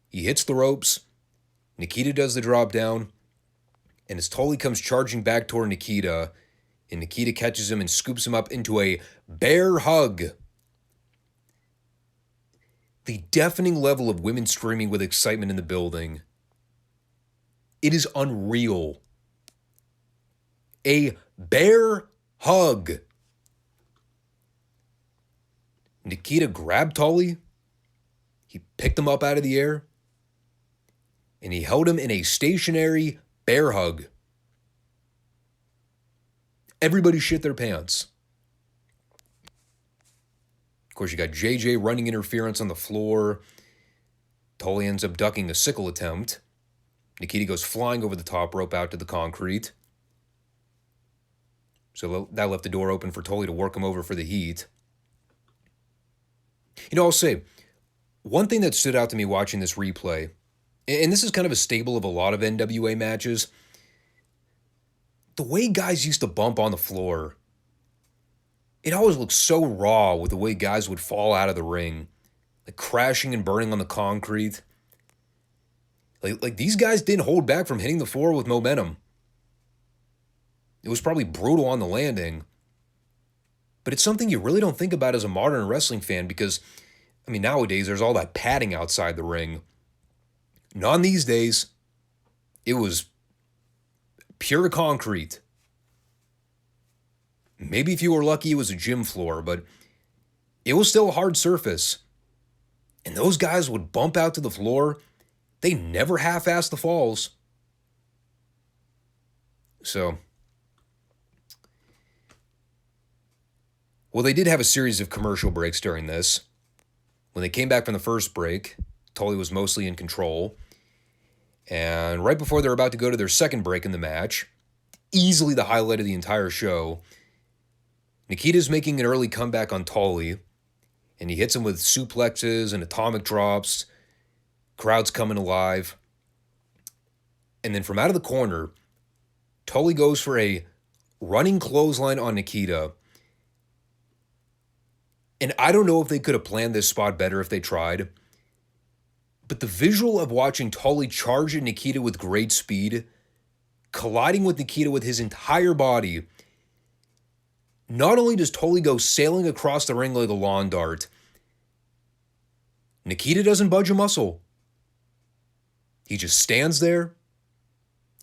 he hits the ropes, Nikita does the drop down, and as Tully comes charging back toward Nikita, and Nikita catches him and scoops him up into a bear hug. The deafening level of women screaming with excitement in the building. It is unreal. A bear hug. Nikita grabbed Tully. He picked him up out of the air. And he held him in a stationary bear hug. Everybody shit their pants. Of course, you got JJ running interference on the floor. Tully ends up ducking a sickle attempt. Nikita goes flying over the top rope out to the concrete. So that left the door open for Tully to work him over for the heat. You know, I'll say, one thing that stood out to me watching this replay, and this is kind of a staple of a lot of NWA matches, the way guys used to bump on the floor. It always looked so raw with the way guys would fall out of the ring, like crashing and burning on the concrete. Like these guys didn't hold back from hitting the floor with momentum. It was probably brutal on the landing. But it's something you really don't think about as a modern wrestling fan because, I mean, nowadays there's all that padding outside the ring. Not in these days. It was pure concrete. Maybe if you were lucky it was a gym floor, but it was still a hard surface. And those guys would bump out to the floor. They never half-assed the falls. So, well, they did have a series of commercial breaks during this. When they came back from the first break, Tully was mostly in control. And right before they're about to go to their second break in the match, easily the highlight of the entire show, Nikita's making an early comeback on Tully, and he hits him with suplexes and atomic drops. Crowd's coming alive. And then from out of the corner, Tully goes for a running clothesline on Nikita. And I don't know if they could have planned this spot better if they tried. But the visual of watching Tully charge at Nikita with great speed, colliding with Nikita with his entire body. Not only does Tully go sailing across the ring like a lawn dart, Nikita doesn't budge a muscle. He just stands there.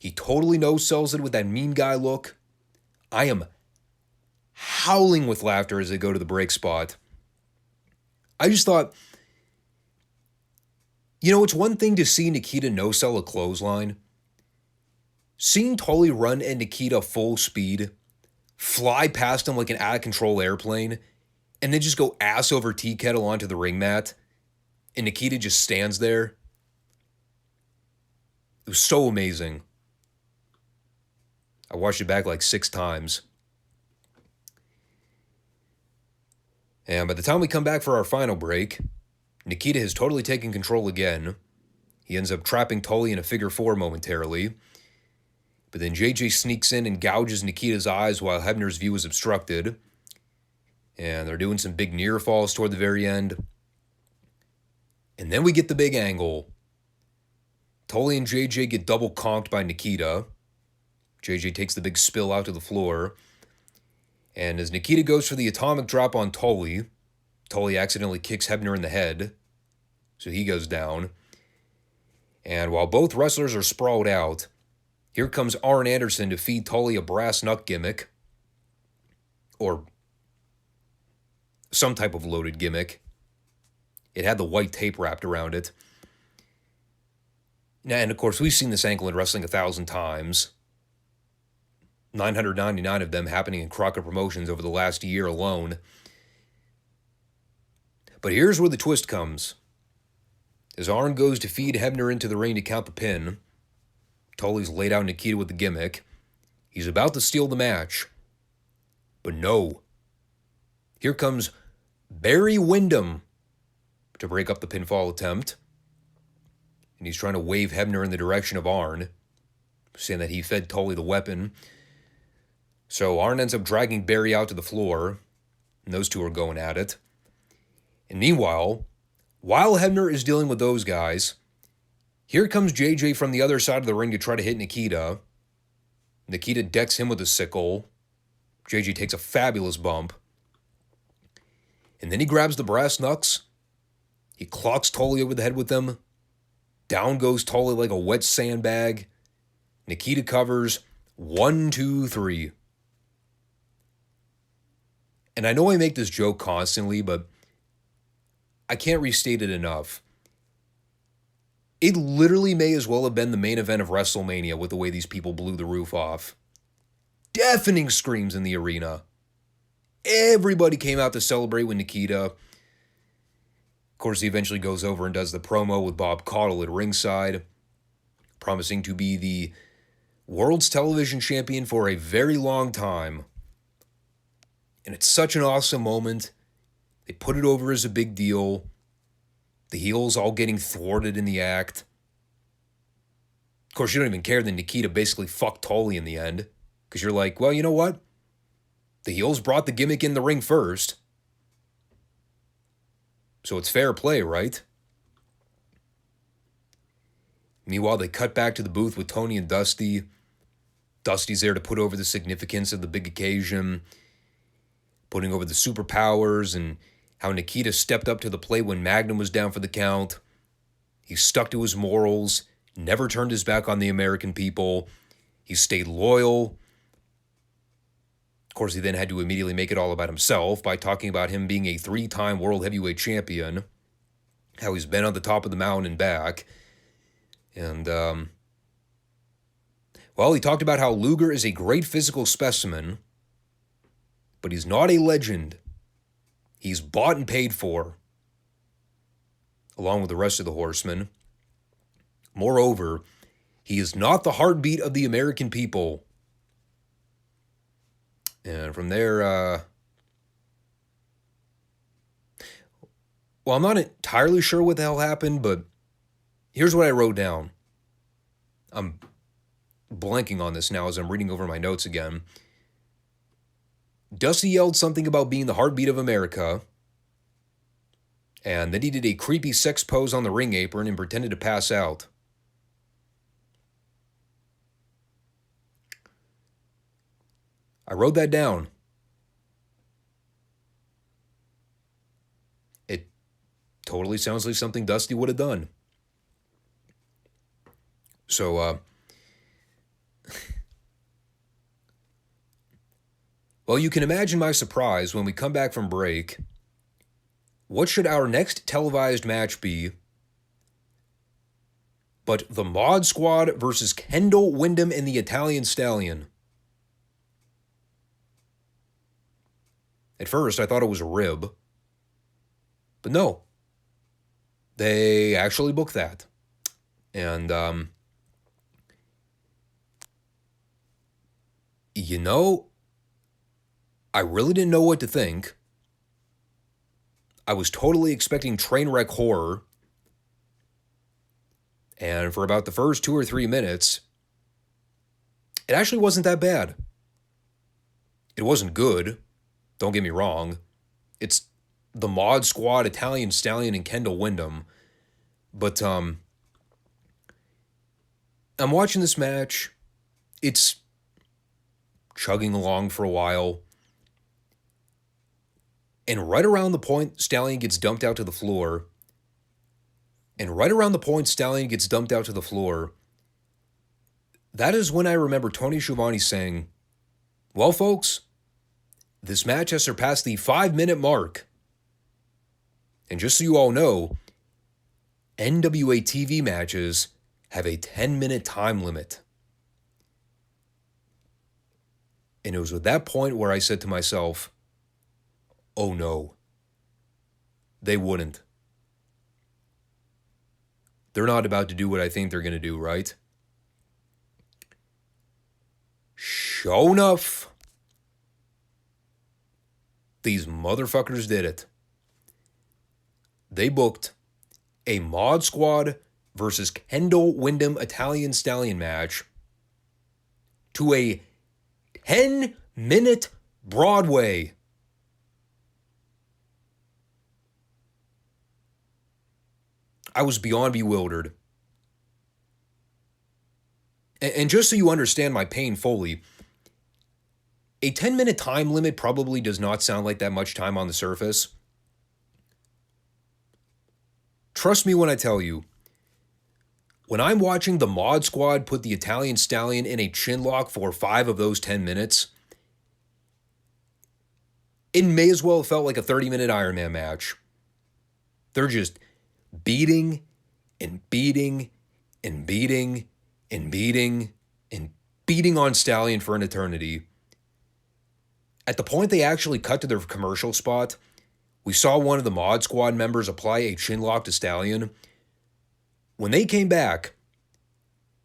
He totally no-sells it with that mean guy look. I am howling with laughter as they go to the break spot. I just thought, it's one thing to see Nikita no-sell a clothesline. Seeing Tully run at Nikita full speed, fly past him like an out-of-control airplane, and then just go ass over tea kettle onto the ring mat, and Nikita just stands there. It was so amazing. I watched it back like 6 times. And by the time we come back for our final break, Nikita has totally taken control again. He ends up trapping Tully in a figure 4 momentarily. But then JJ sneaks in and gouges Nikita's eyes while Hebner's view is obstructed. And they're doing some big near falls toward the very end. And then we get the big angle. Tully and JJ get double conked by Nikita. JJ takes the big spill out to the floor. And as Nikita goes for the atomic drop on Tully, Tully accidentally kicks Hebner in the head. So he goes down. And while both wrestlers are sprawled out, here comes Arn Anderson to feed Tully a brass nut gimmick. Or some type of loaded gimmick. It had the white tape wrapped around it. And of course, we've seen this angle in wrestling 1,000 times. 999 of them happening in Crockett Promotions over the last year alone. But here's where the twist comes. As Arn goes to feed Hebner into the ring to count the pin, Tully's laid out Nikita with the gimmick. He's about to steal the match. But no. Here comes Barry Windham to break up the pinfall attempt. And he's trying to wave Hebner in the direction of Arn, saying that he fed Tully the weapon. So Arn ends up dragging Barry out to the floor, and those two are going at it. And meanwhile, while Hebner is dealing with those guys, here comes JJ from the other side of the ring to try to hit Nikita. Nikita decks him with a sickle. JJ takes a fabulous bump. And then he grabs the brass knucks. He clocks Tully over the head with them. Down goes Tully like a wet sandbag. Nikita covers. 1, 2, 3. And I know I make this joke constantly, but I can't restate it enough. It literally may as well have been the main event of WrestleMania with the way these people blew the roof off. Deafening screams in the arena. Everybody came out to celebrate with Nikita. Of course, he eventually goes over and does the promo with Bob Caudle at ringside, promising to be the world's television champion for a very long time. And it's such an awesome moment. They put it over as a big deal. The heels all getting thwarted in the act. Of course, you don't even care that Nikita basically fucked Tully in the end. Because you're like, well, you know what? The heels brought the gimmick in the ring first. So it's fair play, right? Meanwhile, they cut back to the booth with Tony and Dusty. Dusty's there to put over the significance of the big occasion, putting over the superpowers and how Nikita stepped up to the plate when Magnum was down for the count. He stuck to his morals, never turned his back on the American people. He stayed loyal. Of course, he then had to immediately make it all about himself by talking about him being a 3-time world heavyweight champion, how he's been on the top of the mountain and back. And, he talked about how Luger is a great physical specimen, but he's not a legend. He's bought and paid for, along with the rest of the Horsemen. Moreover, he is not the heartbeat of the American people. And from there, I'm not entirely sure what the hell happened, but here's what I wrote down. I'm blanking on this now as I'm reading over my notes again. Dusty yelled something about being the heartbeat of America, and then he did a creepy sex pose on the ring apron and pretended to pass out. I wrote that down. It totally sounds like something Dusty would have done. So, well, you can imagine my surprise when we come back from break. What should our next televised match be but the Mod Squad versus Kendall Windham and the Italian Stallion? At first, I thought it was a rib. But no. They actually booked that. And, you know, I really didn't know what to think. I was totally expecting train wreck horror. And for about the first 2 or 3 minutes, it actually wasn't that bad. It wasn't good. Don't get me wrong. It's the Mod Squad, Italian Stallion, and Kendall Windham. But I'm watching this match. It's chugging along for a while. And right around the point Stallion gets dumped out to the floor, that is when I remember Tony Schiavone saying, well, folks, this match has surpassed the 5-minute mark. And just so you all know, NWA TV matches have a 10-minute time limit. And it was at that point where I said to myself, oh no, they wouldn't. They're not about to do what I think they're going to do, right? Sure enough, these motherfuckers did it. They booked a Mod Squad versus Kendall Windham Italian Stallion match to a 10-minute Broadway. I was beyond bewildered. And just so you understand my pain fully, a 10-minute time limit probably does not sound like that much time on the surface. Trust me when I tell you, when I'm watching the Mod Squad put the Italian Stallion in a chin lock for 5 of those 10 minutes, it may as well have felt like a 30-minute Iron Man match. They're just beating and beating and beating and beating and beating on Stallion for an eternity. At the point they actually cut to their commercial spot, we saw one of the Mod Squad members apply a chin lock to Stallion. When they came back,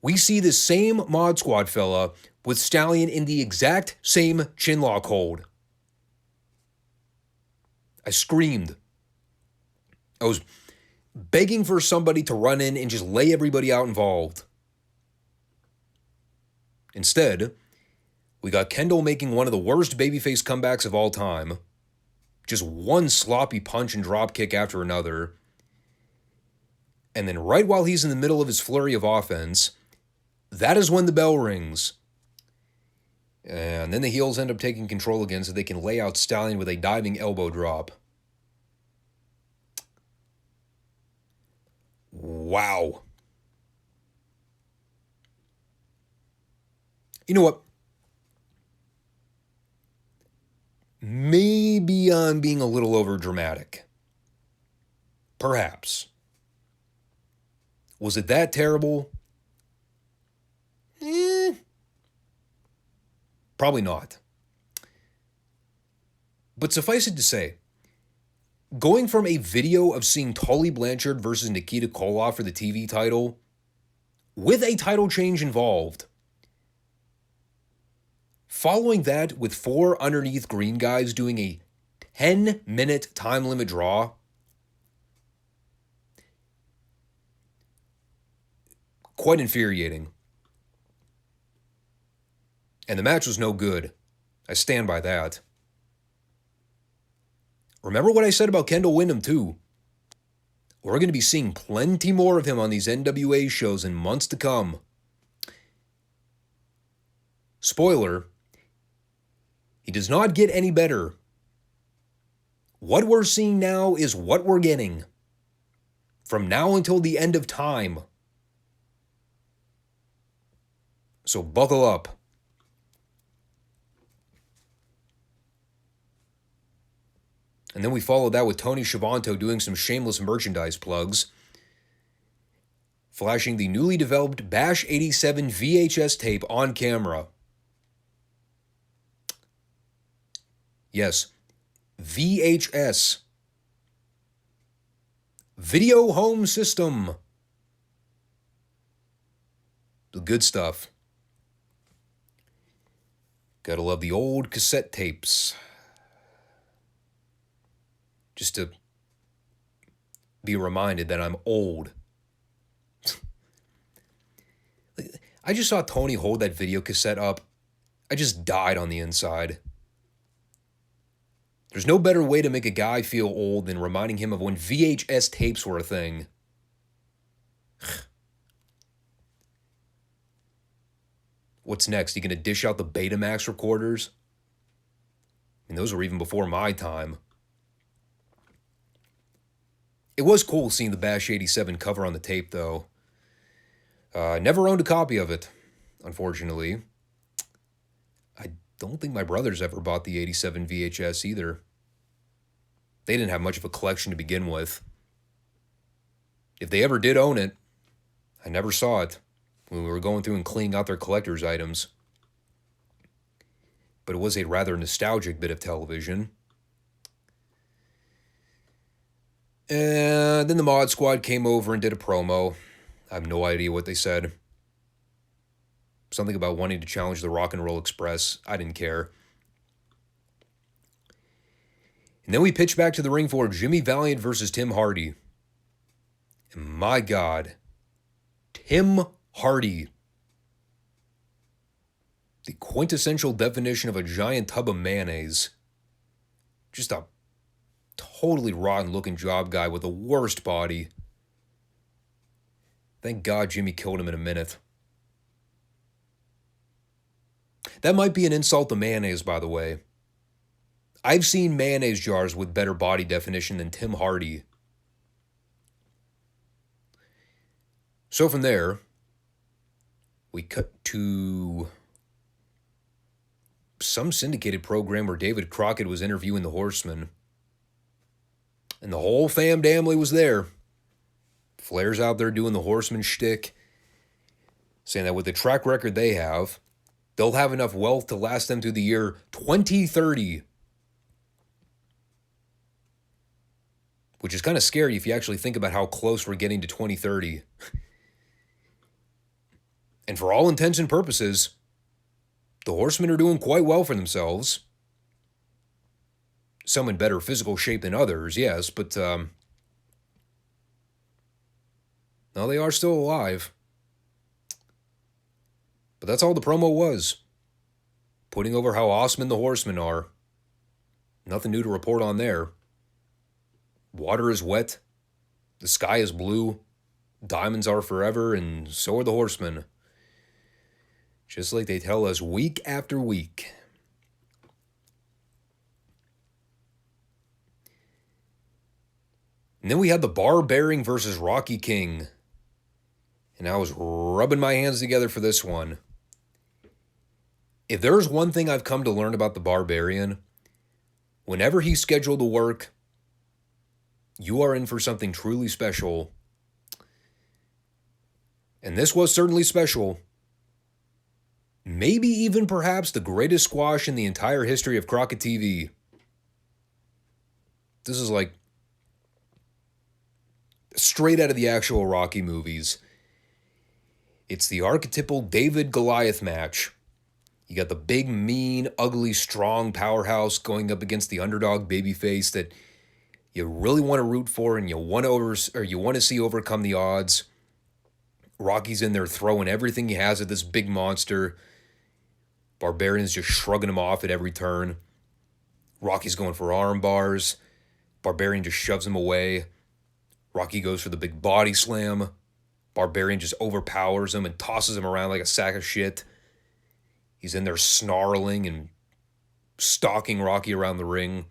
we see this same Mod Squad fella with Stallion in the exact same chin lock hold. I screamed. I was begging for somebody to run in and just lay everybody out involved. Instead, we got Kendall making one of the worst babyface comebacks of all time. Just one sloppy punch and drop kick after another. And then right while he's in the middle of his flurry of offense, that is when the bell rings. And then the heels end up taking control again so they can lay out Stallion with a diving elbow drop. Wow. You know what? Maybe I'm being a little overdramatic. Perhaps. Was it that terrible? Probably not. But suffice it to say, going from a video of seeing Tully Blanchard versus Nikita Koloff for the TV title, with a title change involved, following that with 4 underneath green guys doing a 10-minute time limit draw, quite infuriating. And the match was no good. I stand by that. Remember what I said about Kendall Windham, too. We're going to be seeing plenty more of him on these NWA shows in months to come. Spoiler, he does not get any better. What we're seeing now is what we're getting. From now until the end of time. So buckle up. And then we followed that with Tony Schiavone doing some shameless merchandise plugs, flashing the newly developed Bash 87 VHS tape on camera. Yes, VHS. Video Home System. The good stuff. Gotta love the old cassette tapes. Just to be reminded that I'm old. I just saw Tony hold that video cassette up. I just died on the inside. There's no better way to make a guy feel old than reminding him of when VHS tapes were a thing. What's next? You gonna dish out the Betamax recorders? I mean, those were even before my time. It was cool seeing the Bash 87 cover on the tape, though. Never owned a copy of it, unfortunately. I don't think my brothers ever bought the 87 VHS either. They didn't have much of a collection to begin with. If they ever did own it, I never saw it when we were going through and cleaning out their collector's items. But it was a rather nostalgic bit of television. And then the Mod Squad came over and did a promo. I have no idea what they said. Something about wanting to challenge the Rock and Roll Express. I didn't care. And then we pitched back to the ring for Jimmy Valiant versus Tim Hardy. And my God, Tim Hardy. The quintessential definition of a giant tub of mayonnaise. Just a totally rotten looking job guy with the worst body. Thank God Jimmy killed him in a minute. That might be an insult to mayonnaise, by the way. I've seen mayonnaise jars with better body definition than Tim Hardy. So from there, we cut to some syndicated program where David Crockett was interviewing the Horsemen. And the whole fam family was there. Flair's out there doing the Horseman shtick, saying that with the track record they have, they'll have enough wealth to last them through the year 2030. Which is kind of scary if you actually think about how close we're getting to 2030. And for all intents and purposes, the Horsemen are doing quite well for themselves. Some in better physical shape than others, yes, but no, they are still alive. But that's all the promo was. Putting over how awesome the Horsemen are. Nothing new to report on there. Water is wet. The sky is blue. Diamonds are forever, and so are the Horsemen. Just like they tell us week after week. And then we had the Barbarian versus Rocky King. And I was rubbing my hands together for this one. If there's one thing I've come to learn about the Barbarian, whenever he's scheduled to work, you are in for something truly special. And this was certainly special. Maybe even perhaps the greatest squash in the entire history of Crockett TV. This is like straight out of the actual Rocky movies. It's the archetypal David-Goliath match. You got the big, mean, ugly, strong powerhouse going up against the underdog babyface that you really want to root for and you want to see overcome the odds. Rocky's in there throwing everything he has at this big monster. Barbarian's just shrugging him off at every turn. Rocky's going for arm bars. Barbarian just shoves him away. Rocky goes for the big body slam. Barbarian just overpowers him and tosses him around like a sack of shit. He's in there snarling and stalking Rocky around the ring.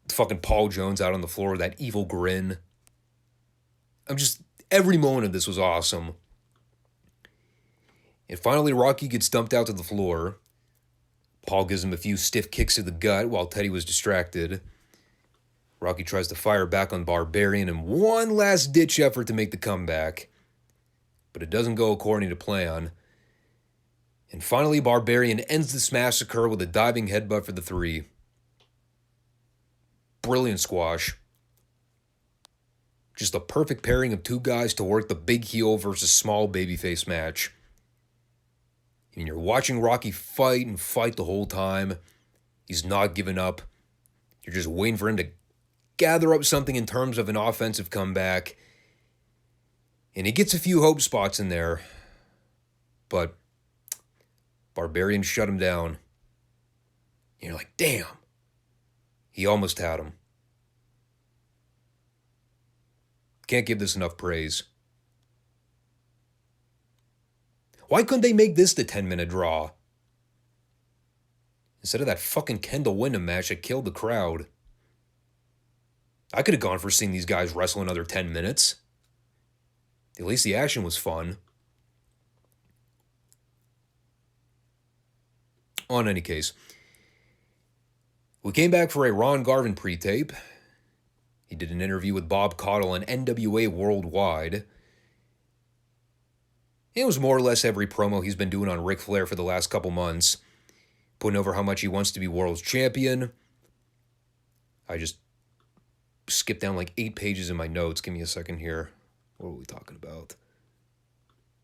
Fucking Paul Jones out on the floor with that evil grin. Every moment of this was awesome. And finally, Rocky gets dumped out to the floor. Paul gives him a few stiff kicks to the gut while Teddy was distracted. Rocky tries to fire back on Barbarian in one last ditch effort to make the comeback. But it doesn't go according to plan. And finally, Barbarian ends this massacre with a diving headbutt for the 3. Brilliant squash. Just the perfect pairing of two guys to work the big heel versus small babyface match. And you're watching Rocky fight and fight the whole time. He's not giving up. You're just waiting for him to gather up something in terms of an offensive comeback. And he gets a few hope spots in there. But Barbarian shut him down. And you're like, damn. He almost had him. Can't give this enough praise. Why couldn't they make this the 10-minute draw? Instead of that fucking Kendall Windham match that killed the crowd. I could have gone for seeing these guys wrestle another 10 minutes. At least the action was fun. On any case, we came back for a Ron Garvin pre-tape. He did an interview with Bob Caudle on NWA Worldwide. It was more or less every promo he's been doing on Ric Flair for the last couple months, putting over how much he wants to be world champion. I just skipped down like 8 pages in my notes. Give me a second here. What were we talking about?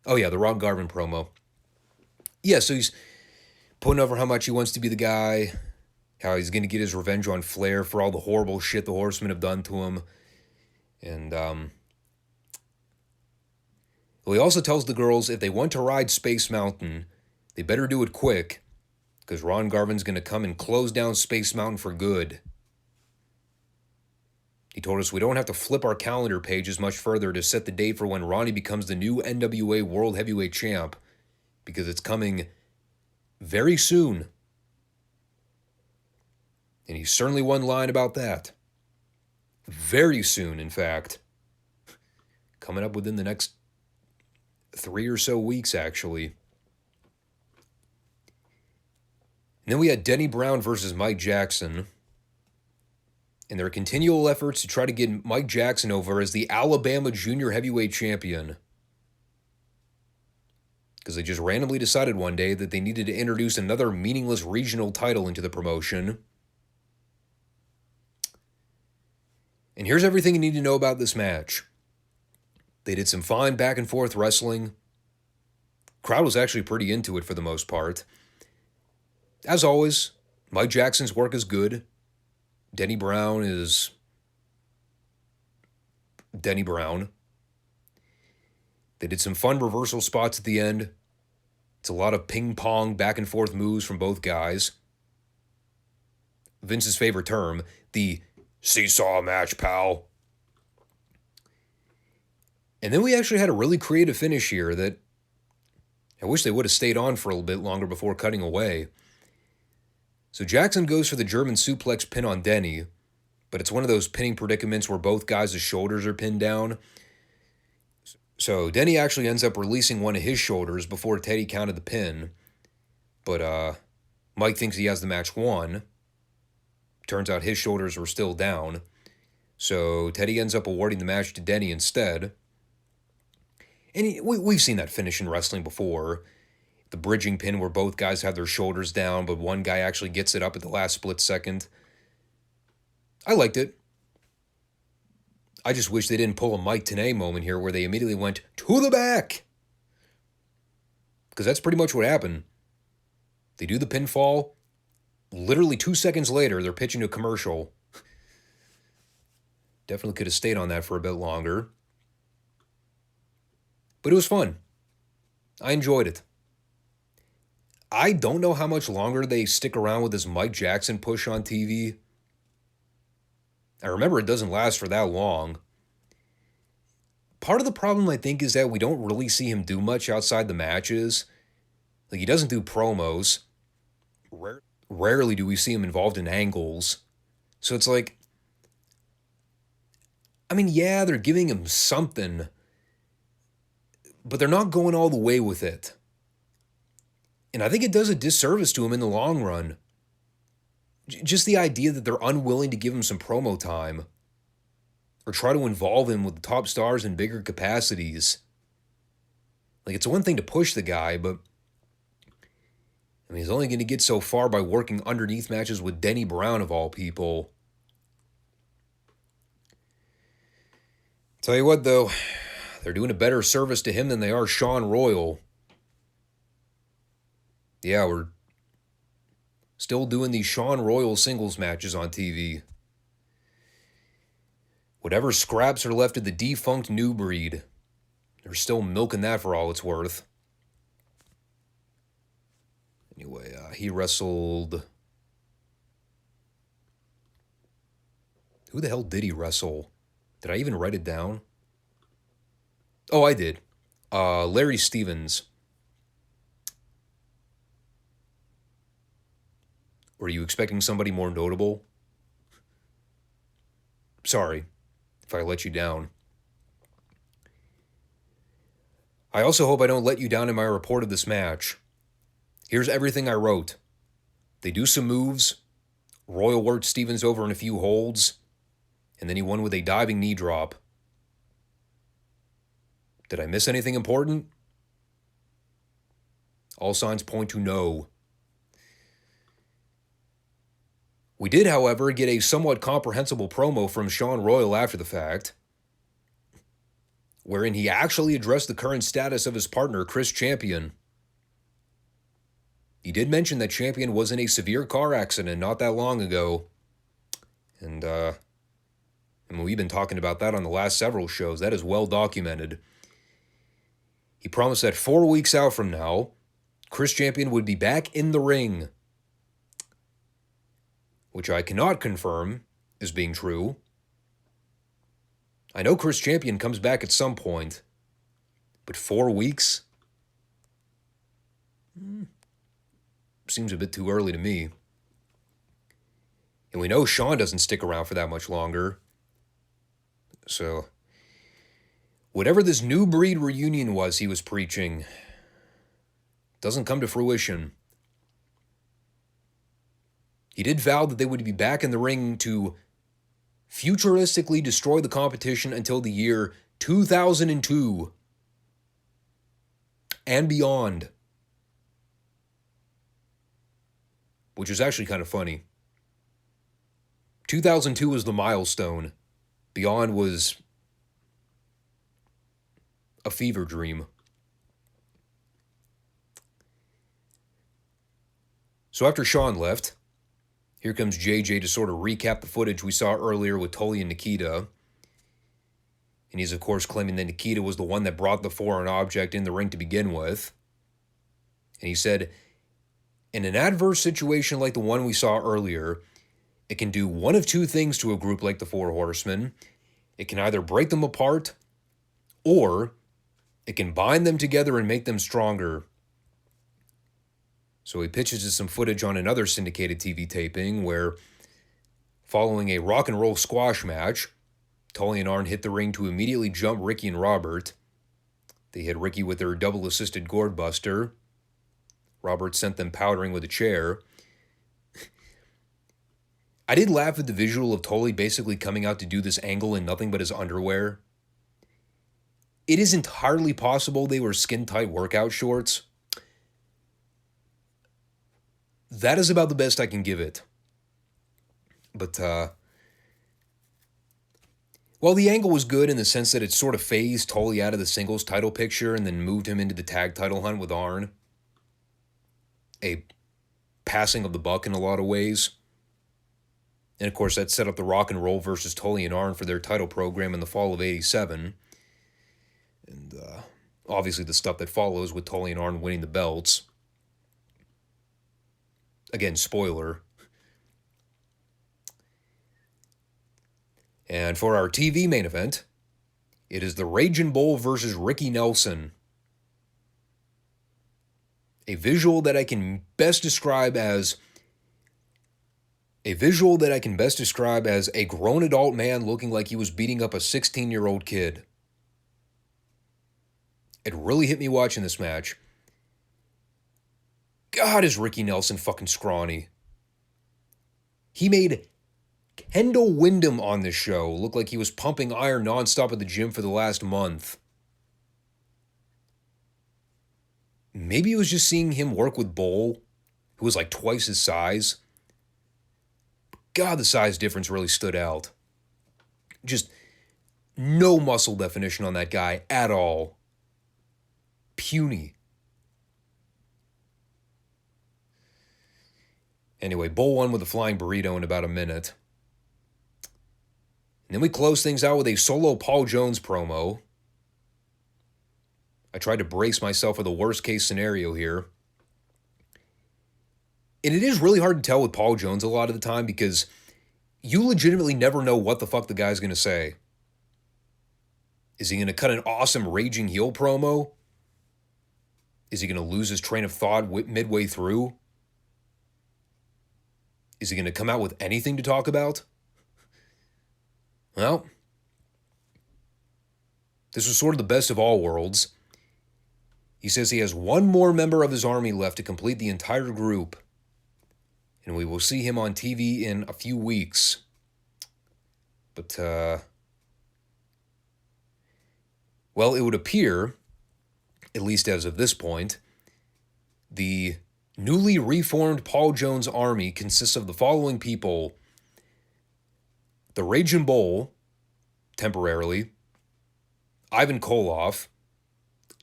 Oh yeah, the Ron Garvin promo. Yeah, so he's putting over how much he wants to be the guy, how he's going to get his revenge on Flair for all the horrible shit the Horsemen have done to him. And well, he also tells the girls if they want to ride Space Mountain, they better do it quick, because Ron Garvin's going to come and close down Space Mountain for good. He told us we don't have to flip our calendar pages much further to set the date for when Ronnie becomes the new NWA World Heavyweight Champ, because it's coming very soon. And he's certainly one line about that. Very soon, in fact. Coming up within the next 3 or so weeks, actually. And then we had Denny Brown versus Mike Jackson. And their continual efforts to try to get Mike Jackson over as the Alabama Junior Heavyweight Champion. Because they just randomly decided one day that they needed to introduce another meaningless regional title into the promotion. And here's everything you need to know about this match. They did some fine back and forth wrestling. Crowd was actually pretty into it for the most part. As always, Mike Jackson's work is good. Denny Brown is Denny Brown. They did some fun reversal spots at the end. It's a lot of ping-pong back and forth moves from both guys. Vince's favorite term, the seesaw match, pal. And then we actually had a really creative finish here that I wish they would have stayed on for a little bit longer before cutting away. So Jackson goes for the German suplex pin on Denny, but it's one of those pinning predicaments where both guys' shoulders are pinned down. So Denny actually ends up releasing one of his shoulders before Teddy counted the pin. But Mike thinks he has the match won. Turns out his shoulders were still down. So Teddy ends up awarding the match to Denny instead. And we've seen that finish in wrestling before. The bridging pin where both guys have their shoulders down, but one guy actually gets it up at the last split second. I liked it. I just wish they didn't pull a Mike Tenay moment here where they immediately went to the back. Because that's pretty much what happened. They do the pinfall. Literally 2 seconds later, they're pitching a commercial. Definitely could have stayed on that for a bit longer. But it was fun. I enjoyed it. I don't know how much longer they stick around with this Mike Jackson push on TV. I remember it doesn't last for that long. Part of the problem, I think, is that we don't really see him do much outside the matches. Like, he doesn't do promos. Rarely do we see him involved in angles. So it's like, I mean, yeah, they're giving him something, but they're not going all the way with it. And I think it does a disservice to him in the long run. Just the idea that they're unwilling to give him some promo time or try to involve him with the top stars in bigger capacities. Like, it's one thing to push the guy, but I mean, he's only going to get so far by working underneath matches with Denny Brown, of all people. Tell you what, though, they're doing a better service to him than they are Sean Royal. Yeah, we're still doing these Sean Royal singles matches on TV. Whatever scraps are left of the defunct New Breed, they're still milking that for all it's worth. Anyway, he wrestled... Who the hell did he wrestle? Did I even write it down? Oh, I did. Larry Stevens. Were you expecting somebody more notable? Sorry if I let you down. I also hope I don't let you down in my report of this match. Here's everything I wrote. They do some moves. Royal worked Stevens over in a few holds. And then he won with a diving knee drop. Did I miss anything important? All signs point to no. We did, however, get a somewhat comprehensible promo from Sean Royal after the fact, wherein he actually addressed the current status of his partner, Chris Champion. He did mention that Champion was in a severe car accident not that long ago. And we've been talking about that on the last several shows. That is well documented. He promised that 4 weeks out from now, Chris Champion would be back in the ring, which I cannot confirm is being true. I know Chris Champion comes back at some point, but 4 weeks? Seems a bit too early to me. And we know Sean doesn't stick around for that much longer. So, whatever this New Breed reunion was he was preaching doesn't come to fruition. He did vow that they would be back in the ring to futuristically destroy the competition until the year 2002 and beyond. Which is actually kind of funny. 2002 was the milestone. Beyond was a fever dream. So after Sean left, here comes JJ to sort of recap the footage we saw earlier with Tully and Nikita. And he's, of course, claiming that Nikita was the one that brought the foreign object in the ring to begin with. And he said, in an adverse situation like the one we saw earlier, it can do one of two things to a group like the Four Horsemen. It can either break them apart, or it can bind them together and make them stronger. So he pitches us some footage on another syndicated TV taping where, following a rock and roll squash match, Tully and Arn hit the ring to immediately jump Ricky and Robert. They hit Ricky with their double-assisted gourd buster. Robert sent them powdering with a chair. I did laugh at the visual of Tully basically coming out to do this angle in nothing but his underwear. It is entirely possible they were skin-tight workout shorts. That is about the best I can give it. But, well, the angle was good in the sense that it sort of phased Tully out of the singles title picture and then moved him into the tag title hunt with Arn. A passing of the buck in a lot of ways. And, of course, that set up the Rock and Roll versus Tully and Arn for their title program in the fall of '87. And, obviously, the stuff that follows with Tully and Arn winning the belts. Again, spoiler. And for our TV main event, it is the Raging Bull versus Ricky Nelson. A visual that I can best describe as a grown adult man looking like he was beating up a 16-year-old kid. It really hit me watching this match. God, is Ricky Nelson fucking scrawny. He made Kendall Windham on this show look like he was pumping iron nonstop at the gym for the last month. Maybe it was just seeing him work with Bull, who was like twice his size. God, the size difference really stood out. Just no muscle definition on that guy at all. Puny. Anyway, Bull won with a flying burrito in about a minute. And then we close things out with a solo Paul Jones promo. I tried to brace myself for the worst case scenario here. And it is really hard to tell with Paul Jones a lot of the time because you legitimately never know what the fuck the guy's going to say. Is he going to cut an awesome raging heel promo? Is he going to lose his train of thought midway through? Is he going to come out with anything to talk about? Well, this was sort of the best of all worlds. He says he has one more member of his army left to complete the entire group. And we will see him on TV in a few weeks. But, well, it would appear, at least as of this point, the newly reformed Paul Jones army consists of the following people: the Raging Bull, temporarily, Ivan Koloff,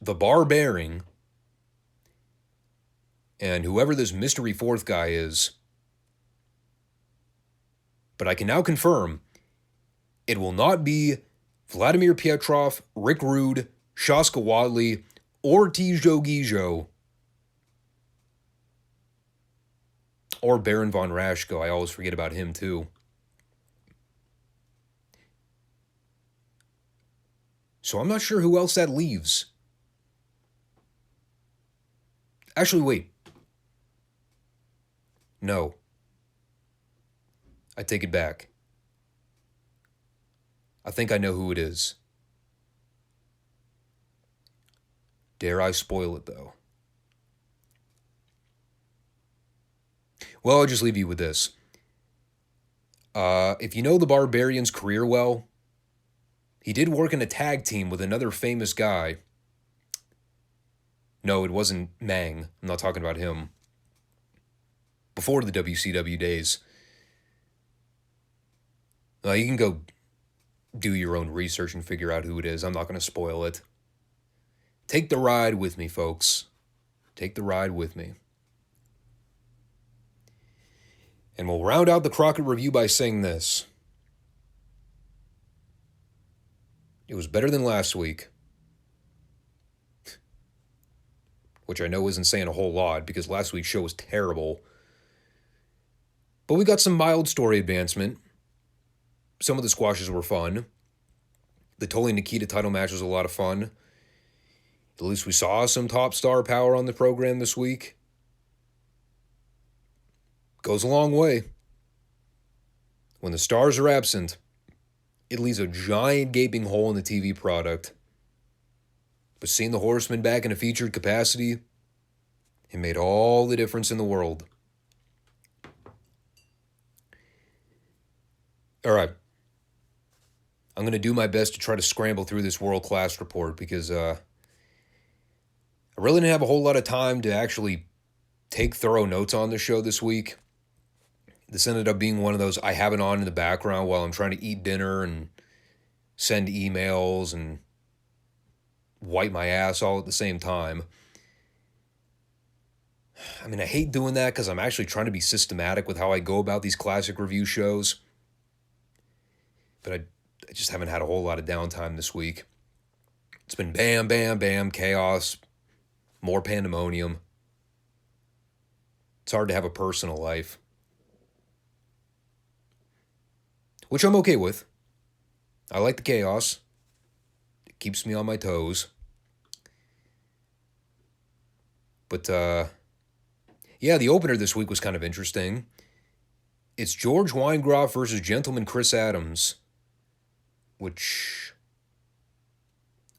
the Barbarian, and whoever this mystery fourth guy is. But I can now confirm it will not be Vladimir Pietrov, Rick Rude, Shaska Wadley, or Tijo Gijo. Or Baron von Raschko. I always forget about him, too. So I'm not sure who else that leaves. Actually, wait. No. I take it back. I think I know who it is. Dare I spoil it, though? Well, I'll just leave you with this. If you know the Barbarian's career well, he did work in a tag team with another famous guy. No, it wasn't Mang. I'm not talking about him. Before the WCW days. You can go do your own research and figure out who it is. I'm not going to spoil it. Take the ride with me, folks. Take the ride with me. And we'll round out the Crockett review by saying this. It was better than last week. Which I know isn't saying a whole lot because last week's show was terrible. But we got some mild story advancement. Some of the squashes were fun. The Tully Nikita title match was a lot of fun. At least we saw some top star power on the program this week. Goes a long way. When the stars are absent, it leaves a giant gaping hole in the TV product. But seeing the Horsemen back in a featured capacity, it made all the difference in the world. All right. I'm going to do my best to try to scramble through this world-class report because I really didn't have a whole lot of time to actually take thorough notes on the show this week. This ended up being one of those I have it on in the background while I'm trying to eat dinner and send emails and wipe my ass all at the same time. I mean, I hate doing that because I'm actually trying to be systematic with how I go about these classic review shows. But I just haven't had a whole lot of downtime this week. It's been bam, bam, bam, chaos, more pandemonium. It's hard to have a personal life. Which I'm okay with. I like the chaos. It keeps me on my toes. But, yeah, the opener this week was kind of interesting. It's George Weingroff versus Gentleman Chris Adams, which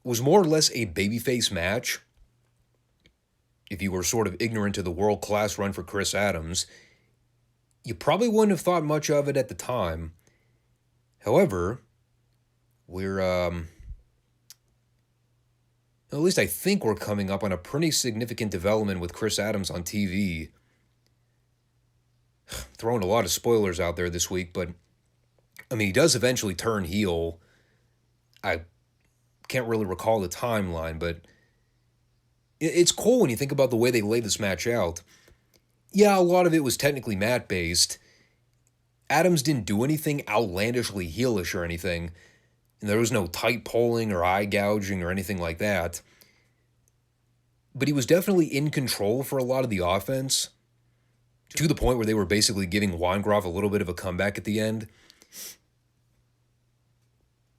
was more or less a babyface match. If you were sort of ignorant to the world-class run for Chris Adams, you probably wouldn't have thought much of it at the time. However, we're, at least I think we're coming up on a pretty significant development with Chris Adams on TV. Throwing a lot of spoilers out there this week, but, I mean, he does eventually turn heel. I can't really recall the timeline, but it's cool when you think about the way they laid this match out. Yeah, a lot of it was technically mat-based. Adams didn't do anything outlandishly heelish or anything, and there was no tight polling or eye gouging or anything like that. But he was definitely in control for a lot of the offense, to the point where they were basically giving Weingroff a little bit of a comeback at the end.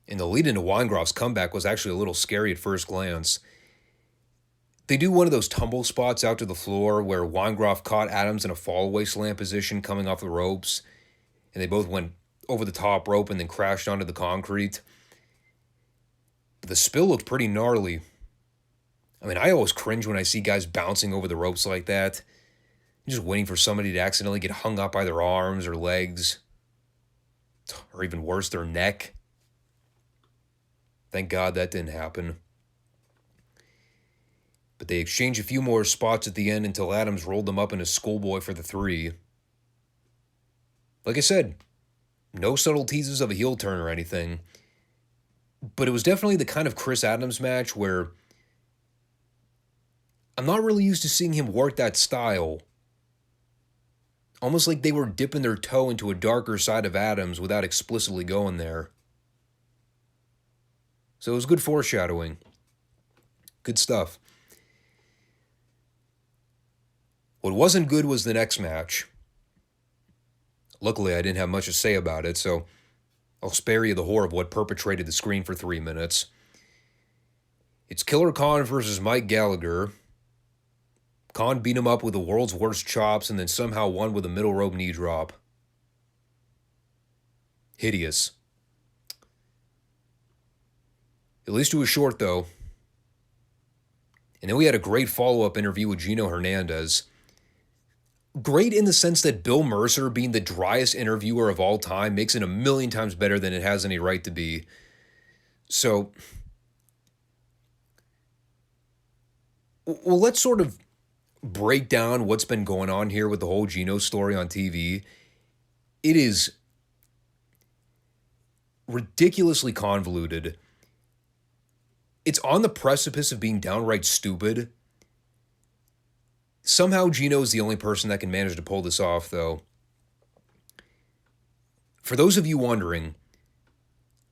And the lead into Weingroff's comeback was actually a little scary at first glance. They do one of those tumble spots out to the floor where Weingroff caught Adams in a fallaway slam position coming off the ropes, and they both went over the top rope and then crashed onto the concrete. But the spill looked pretty gnarly. I mean, I always cringe when I see guys bouncing over the ropes like that, just waiting for somebody to accidentally get hung up by their arms or legs, or even worse, their neck. Thank God that didn't happen. But they exchanged a few more spots at the end until Adams rolled them up in a schoolboy for the 3. Like I said, no subtle teases of a heel turn or anything. But it was definitely the kind of Chris Adams match where I'm not really used to seeing him work that style. Almost like they were dipping their toe into a darker side of Adams without explicitly going there. So it was good foreshadowing. Good stuff. What wasn't good was the next match. Luckily, I didn't have much to say about it, so I'll spare you the horror of what perpetrated the screen for 3 minutes. It's Killer Khan versus Mike Gallagher. Khan beat him up with the world's worst chops and then somehow won with a middle rope knee drop. Hideous. At least it was short, though. And then we had a great follow-up interview with Gino Hernandez. Great in the sense that Bill Mercer, being the driest interviewer of all time, makes it a million times better than it has any right to be. So, well, let's sort of break down what's been going on here with the whole Gino story on TV. It is ridiculously convoluted. It's on the precipice of being downright stupid. Somehow Gino's the only person that can manage to pull this off, though. For those of you wondering,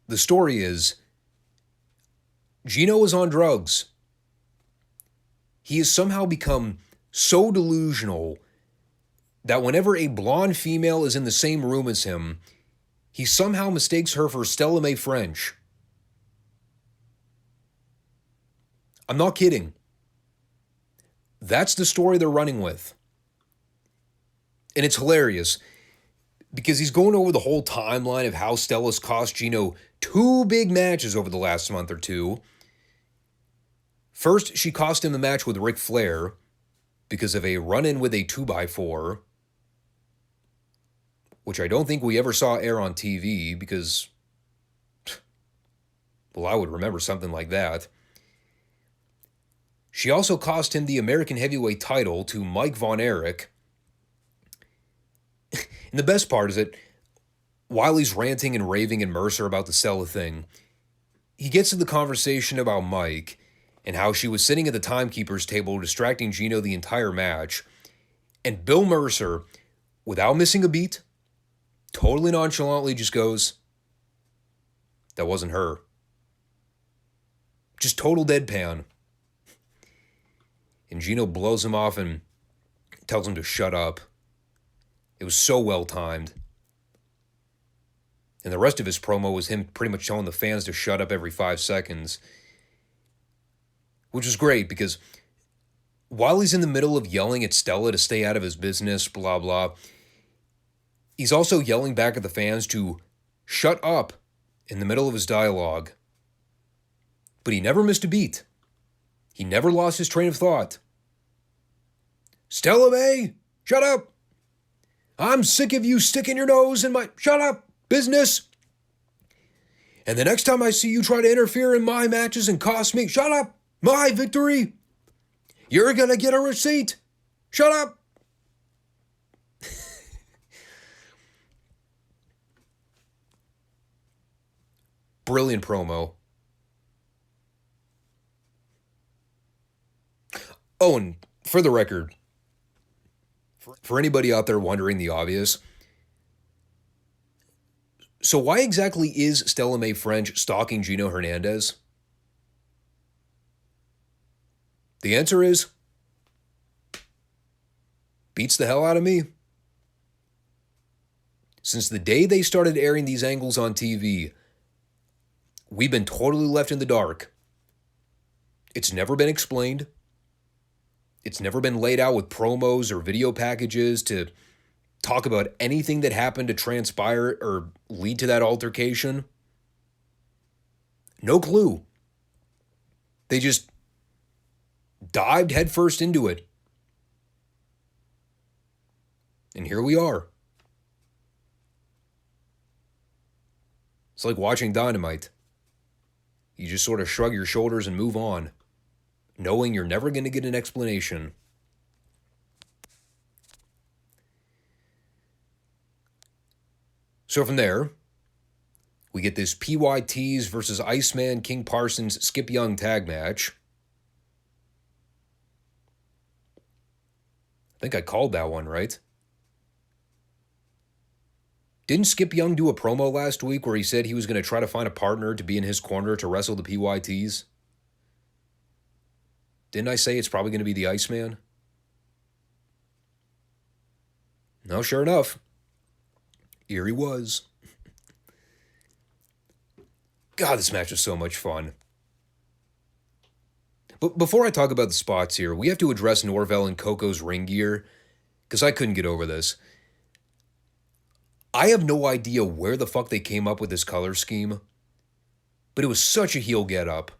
the story is Gino was on drugs. He has somehow become so delusional that whenever a blonde female is in the same room as him, he somehow mistakes her for Stella Mae French. I'm not kidding. That's the story they're running with. And it's hilarious because he's going over the whole timeline of how Stella's cost Gino 2 big matches over the last month or 2. First, she cost him the match with Ric Flair because of a run-in with a 2x4, which I don't think we ever saw air on TV because, well, I would remember something like that. She also cost him the American Heavyweight title to Mike Von Erich. And the best part is that while he's ranting and raving in Mercer about the Stella thing, he gets to the conversation about Mike and how she was sitting at the timekeeper's table distracting Gino the entire match. And Bill Mercer, without missing a beat, totally nonchalantly just goes, "That wasn't her." Just total deadpan. And Gino blows him off and tells him to shut up. It was so well timed. And the rest of his promo was him pretty much telling the fans to shut up every 5 seconds. Which was great because while he's in the middle of yelling at Stella to stay out of his business, blah, blah, he's also yelling back at the fans to shut up in the middle of his dialogue. But he never missed a beat. He never lost his train of thought. Stella May, shut up. I'm sick of you sticking your nose in my... Shut up, business. And the next time I see you try to interfere in my matches and cost me... Shut up, my victory. You're going to get a receipt. Shut up. Brilliant promo. Oh, and for the record, for anybody out there wondering the obvious, so why exactly is Stella Mae French stalking Gino Hernandez? The answer is, beats the hell out of me. Since the day they started airing these angles on TV, we've been totally left in the dark. It's never been explained. It's never been laid out with promos or video packages to talk about anything that happened to transpire or lead to that altercation. No clue. They just dived headfirst into it. And here we are. It's like watching Dynamite. You just sort of shrug your shoulders and move on, knowing you're never going to get an explanation. So from there, we get this PYTs versus Iceman King Parsons Skip Young tag match. I think I called that one, right? Didn't Skip Young do a promo last week where he said he was going to try to find a partner to be in his corner to wrestle the PYTs? Didn't I say it's probably going to be the Iceman? No, sure enough. Here he was. God, this match was so much fun. But before I talk about the spots here, we have to address Norvell and Coco's ring gear, because I couldn't get over this. I have no idea where the fuck they came up with this color scheme, but it was such a heel getup.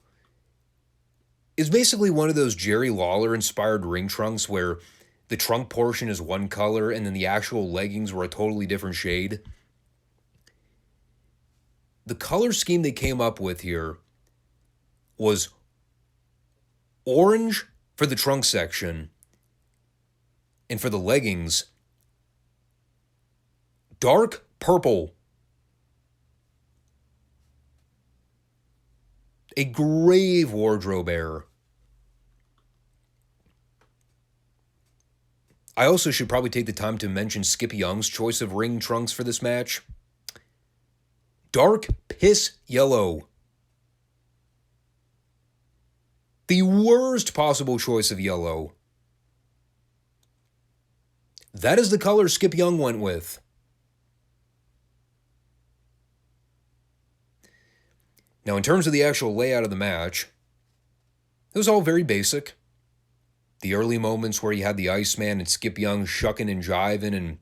It's basically one of those Jerry Lawler-inspired ring trunks where the trunk portion is one color and then the actual leggings were a totally different shade. The color scheme they came up with here was orange for the trunk section, and for the leggings, dark purple. A grave wardrobe error. I also should probably take the time to mention Skip Young's choice of ring trunks for this match. Dark piss yellow. The worst possible choice of yellow. That is the color Skip Young went with. Now, in terms of the actual layout of the match, it was all very basic. The early moments where you had the Iceman and Skip Young shucking and jiving and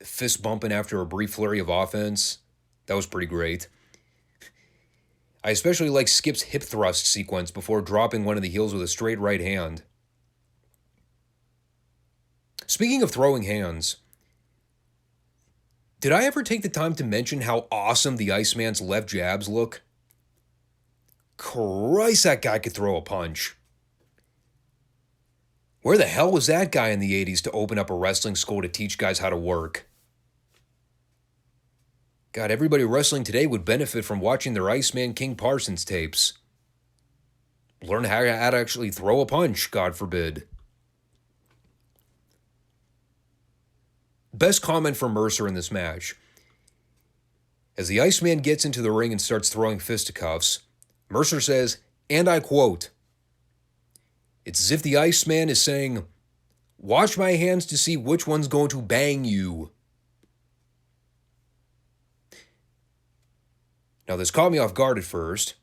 fist bumping after a brief flurry of offense, that was pretty great. I especially like Skip's hip thrust sequence before dropping one of the heels with a straight right hand. Speaking of throwing hands, did I ever take the time to mention how awesome the Iceman's left jabs look? Christ, that guy could throw a punch. Where the hell was that guy in the 80s to open up a wrestling school to teach guys how to work? God, everybody wrestling today would benefit from watching their Iceman King Parsons tapes. Learn how to actually throw a punch, God forbid. Best comment from Mercer in this match. As the Iceman gets into the ring and starts throwing fisticuffs, Mercer says, and I quote, "It's as if the Iceman is saying, 'Watch my hands to see which one's going to bang you.'" Now, this caught me off guard at first,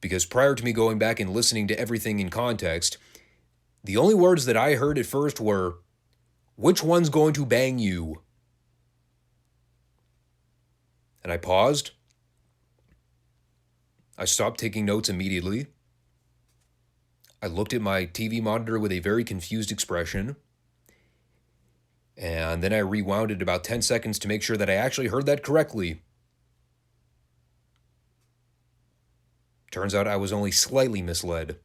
because prior to me going back and listening to everything in context, the only words that I heard at first were, "Which one's going to bang you?" And I paused. I stopped taking notes immediately. I looked at my TV monitor with a very confused expression. And then I rewound it about 10 seconds to make sure that I actually heard that correctly. Turns out I was only slightly misled.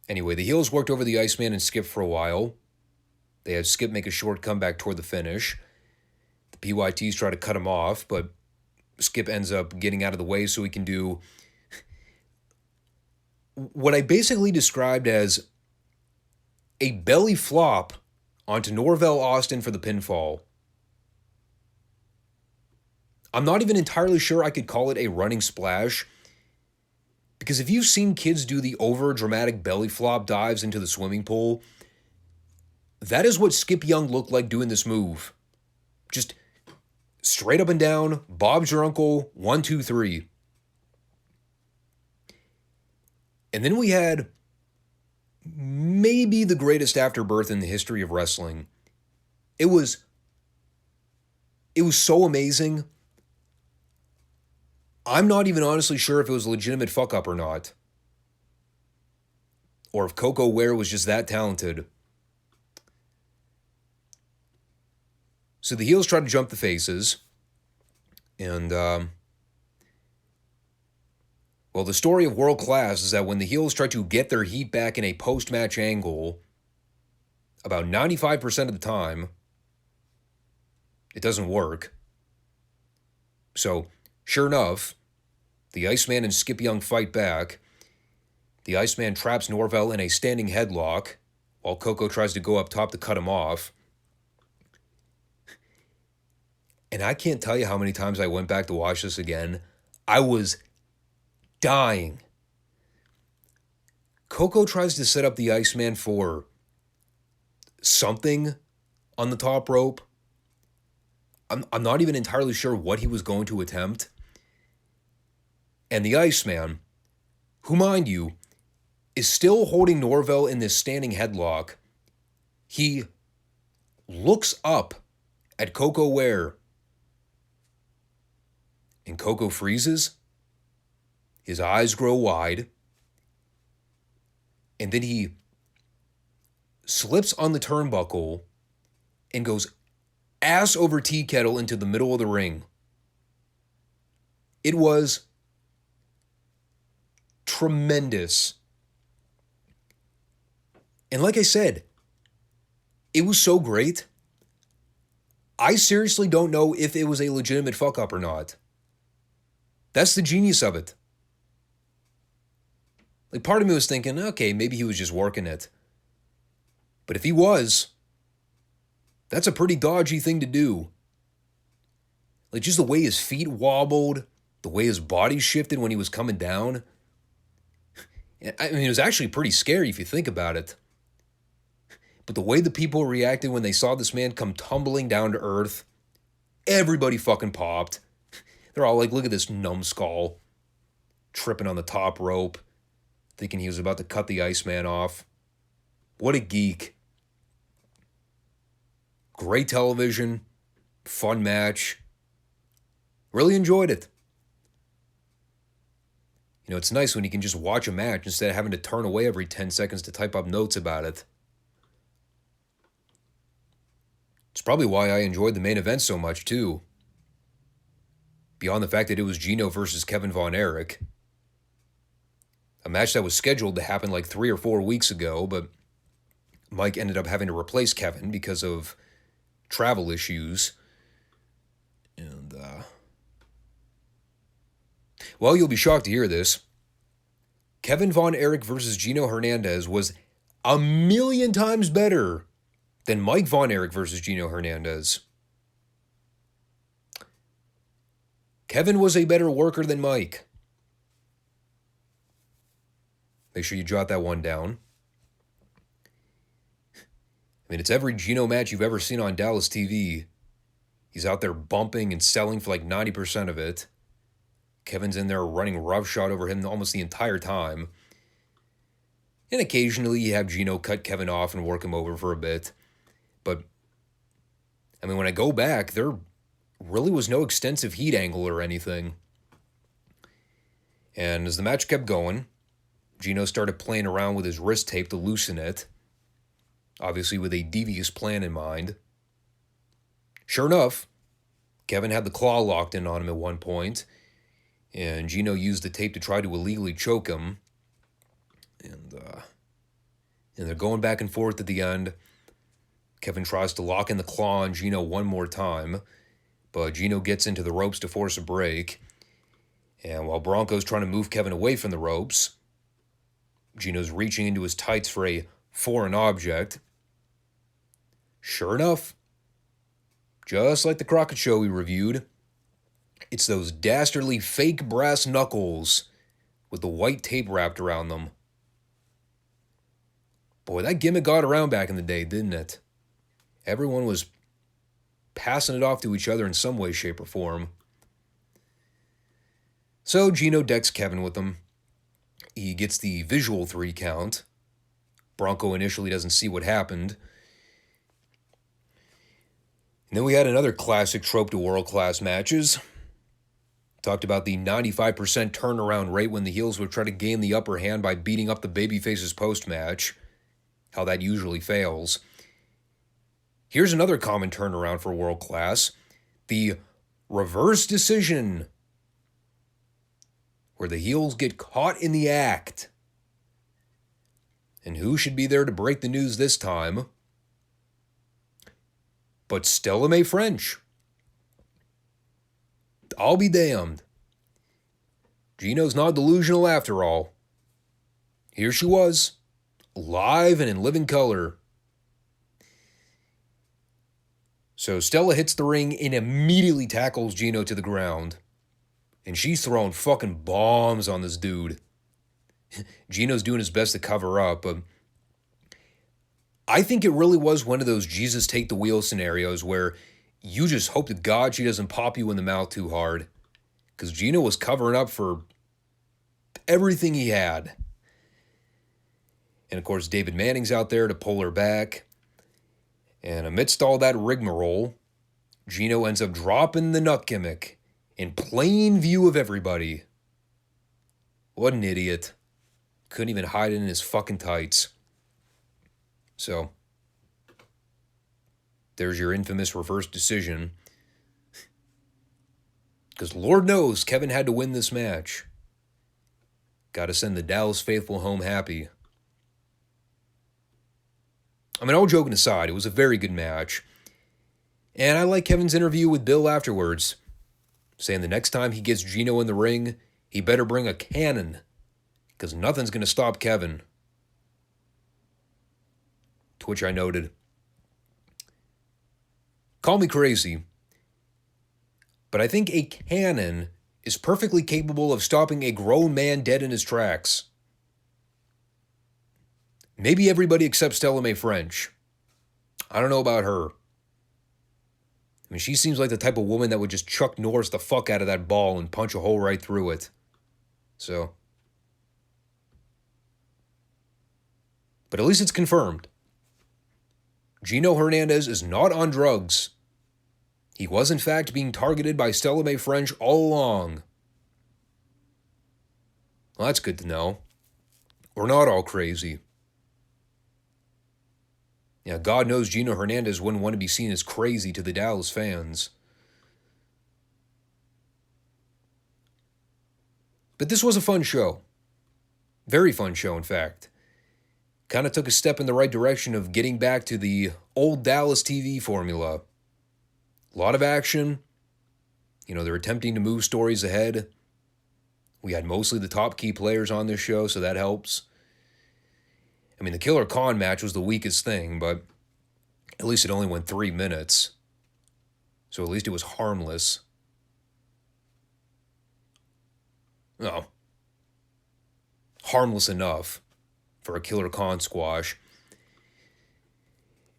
Anyway, the heels worked over the Iceman and Skip for a while. They had Skip make a short comeback toward the finish. The PYTs try to cut him off, but Skip ends up getting out of the way so he can do what I basically described as a belly flop onto Norvell Austin for the pinfall. I'm not even entirely sure I could call it a running splash, because if you've seen kids do the over-dramatic belly flop dives into the swimming pool, that is what Skip Young looked like doing this move. Just straight up and down, Bob's your uncle, 1, 2, 3. And then we had maybe the greatest afterbirth in the history of wrestling. It was so amazing. I'm not even honestly sure if it was a legitimate fuck-up or not. Or if Coco Ware was just that talented. So the heels tried to jump the faces. And, well, the story of World Class is that when the heels try to get their heat back in a post-match angle, about 95% of the time, it doesn't work. So, sure enough, the Iceman and Skip Young fight back. The Iceman traps Norvell in a standing headlock, while Coco tries to go up top to cut him off. And I can't tell you how many times I went back to watch this again. I was dying. Coco tries to set up the Iceman for something on the top rope. I'm not even entirely sure what he was going to attempt. And the Iceman, who, mind you, is still holding Norvell in this standing headlock, he looks up at Coco Ware, and Coco freezes. His eyes grow wide, and then he slips on the turnbuckle and goes ass over tea kettle into the middle of the ring. It was tremendous. And like I said, it was so great. I seriously don't know if it was a legitimate fuck-up or not. That's the genius of it. Like, part of me was thinking, okay, maybe he was just working it. But if he was, that's a pretty dodgy thing to do. Like, just the way his feet wobbled, the way his body shifted when he was coming down. I mean, it was actually pretty scary if you think about it. But the way the people reacted when they saw this man come tumbling down to earth, everybody fucking popped. They're all like, look at this numbskull tripping on the top rope, thinking he was about to cut the Iceman off. What a geek. Great television, fun match. Really enjoyed it. You know, it's nice when you can just watch a match instead of having to turn away every 10 seconds to type up notes about it. It's probably why I enjoyed the main event so much, too. Beyond the fact that it was Gino versus Kevin Von Erich. A match that was scheduled to happen like 3 or 4 weeks ago, but Mike ended up having to replace Kevin because of travel issues. And, well, you'll be shocked to hear this. Kevin Von Erich versus Gino Hernandez was 1,000,000 times better than Mike Von Erich versus Gino Hernandez. Kevin was a better worker than Mike. Make sure you jot that one down. I mean, it's every Gino match you've ever seen on Dallas TV. He's out there bumping and selling for like 90% of it. Kevin's in there running roughshod over him almost the entire time. And occasionally you have Gino cut Kevin off and work him over for a bit. But, I mean, when I go back, there really was no extensive heat angle or anything. And as the match kept going, Gino started playing around with his wrist tape to loosen it, obviously with a devious plan in mind. Sure enough, Kevin had the claw locked in on him at one point, and Gino used the tape to try to illegally choke him. And they're going back and forth at the end. Kevin tries to lock in the claw on Gino one more time, but Gino gets into the ropes to force a break. And while Bronco's trying to move Kevin away from the ropes, Gino's reaching into his tights for a foreign object. Sure enough, just like the Crockett Show we reviewed, it's those dastardly fake brass knuckles with the white tape wrapped around them. Boy, that gimmick got around back in the day, didn't it? Everyone was passing it off to each other in some way, shape, or form. So Gino decks Kevin with them. He gets the visual 3 count. Bronco initially doesn't see what happened. And then we had another classic trope to world-class matches. Talked about the 95% turnaround rate when the heels would try to gain the upper hand by beating up the babyfaces post-match. How that usually fails. Here's another common turnaround for world-class. The reverse decision, where the heels get caught in the act. And who should be there to break the news this time but Stella Mae French? I'll be damned. Gino's not delusional after all. Here she was, live and in living color. So Stella hits the ring and immediately tackles Gino to the ground. And she's throwing fucking bombs on this dude. Gino's doing his best to cover up, but I think it really was one of those Jesus take the wheel scenarios where you just hope to God she doesn't pop you in the mouth too hard. Because Gino was covering up for everything he had. And of course, David Manning's out there to pull her back. And amidst all that rigmarole, Gino ends up dropping the nut gimmick in plain view of everybody. What an idiot. Couldn't even hide it in his fucking tights. So, there's your infamous reverse decision. Because Lord knows Kevin had to win this match. Gotta send the Dallas faithful home happy. I mean, all joking aside, it was a very good match. And I like Kevin's interview with Bill afterwards, saying the next time he gets Gino in the ring, he better bring a cannon, because nothing's going to stop Kevin. To which I noted, call me crazy, but I think a cannon is perfectly capable of stopping a grown man dead in his tracks. Maybe everybody except Stella Mae French. I don't know about her. I mean, she seems like the type of woman that would just Chuck Norris the fuck out of that ball and punch a hole right through it. So. But at least it's confirmed. Gino Hernandez is not on drugs. He was in fact being targeted by Stella Mae French all along. Well, that's good to know. We're not all crazy. Yeah, God knows Gino Hernandez wouldn't want to be seen as crazy to the Dallas fans. But this was a fun show. Very fun show, in fact. Kind of took a step in the right direction of getting back to the old Dallas TV formula. A lot of action. You know, they're attempting to move stories ahead. We had mostly the top key players on this show, so that helps. I mean, the Killer Khan match was the weakest thing, but at least it only went 3 minutes. So at least it was harmless. No. Harmless enough for a Killer Khan squash.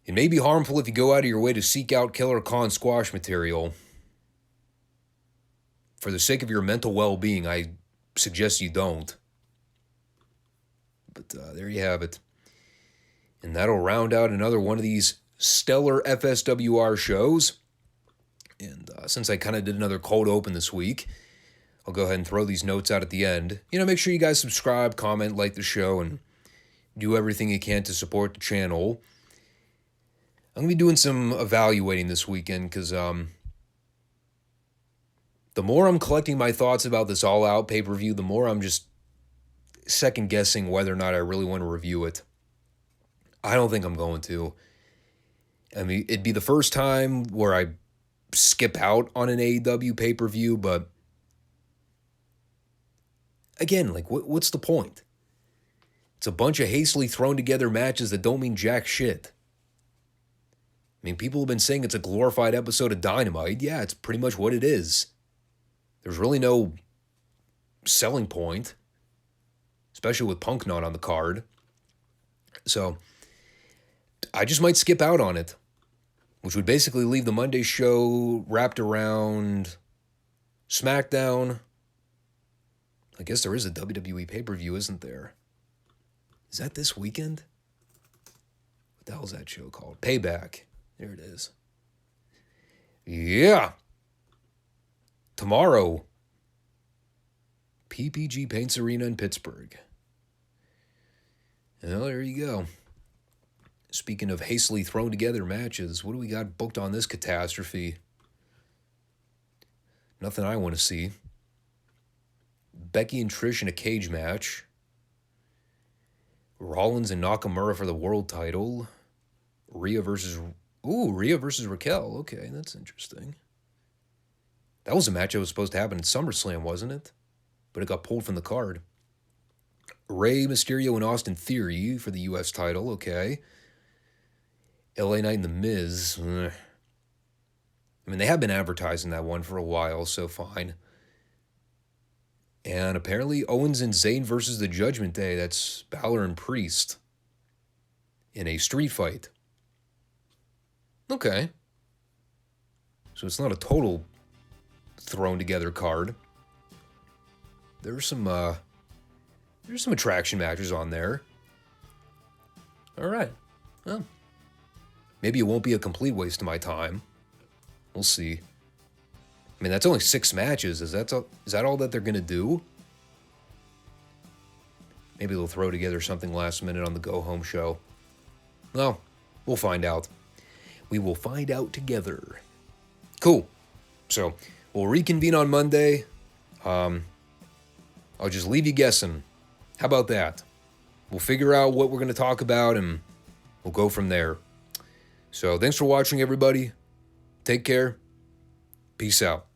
It may be harmful if you go out of your way to seek out Killer Khan squash material. For the sake of your mental well-being, I suggest you don't. But there you have it. And that'll round out another one of these stellar FSWR shows. And since I kind of did another cold open this week, I'll go ahead and throw these notes out at the end. Make sure you guys subscribe, comment, like the show, and do everything you can to support the channel. I'm going to be doing some evaluating this weekend because the more I'm collecting my thoughts about this all-out pay-per-view, the more I'm just second-guessing whether or not I really want to review it. I don't think I'm going to. I mean, it'd be the first time where I skip out on an AEW pay-per-view, but again, what's the point? It's a bunch of hastily thrown together matches that don't mean jack shit. I mean, people have been saying it's a glorified episode of Dynamite. Yeah, it's pretty much what it is. There's really no selling point, especially with Punk not on the card. So I just might skip out on it, which would basically leave the Monday show wrapped around SmackDown. I guess there is a WWE pay-per-view, isn't there? Is that this weekend? What the hell is that show called? Payback. There it is. Yeah. Tomorrow, PPG Paints Arena in Pittsburgh. Well, there you go. Speaking of hastily thrown together matches, what do we got booked on this catastrophe? Nothing I want to see. Becky and Trish in a cage match. Rollins and Nakamura for the world title. Rhea versus Raquel. Okay, that's interesting. That was a match that was supposed to happen at SummerSlam, wasn't it? But it got pulled from the card. Rey Mysterio and Austin Theory for the U.S. title. Okay. LA Knight and The Miz. I mean, they have been advertising that one for a while, so fine. And apparently Owens and Zayn versus the Judgment Day. That's Balor and Priest in a street fight. Okay. So it's not a total thrown together card. There's some attraction matches on there. All right. Well, maybe it won't be a complete waste of my time. We'll see. I mean, that's only 6 matches. Is that all that they're going to do? Maybe they'll throw together something last minute on the go-home show. Well, we'll find out. We will find out together. Cool. So, we'll reconvene on Monday. I'll just leave you guessing. How about that? We'll figure out what we're going to talk about, and we'll go from there. So, thanks for watching, everybody. Take care. Peace out.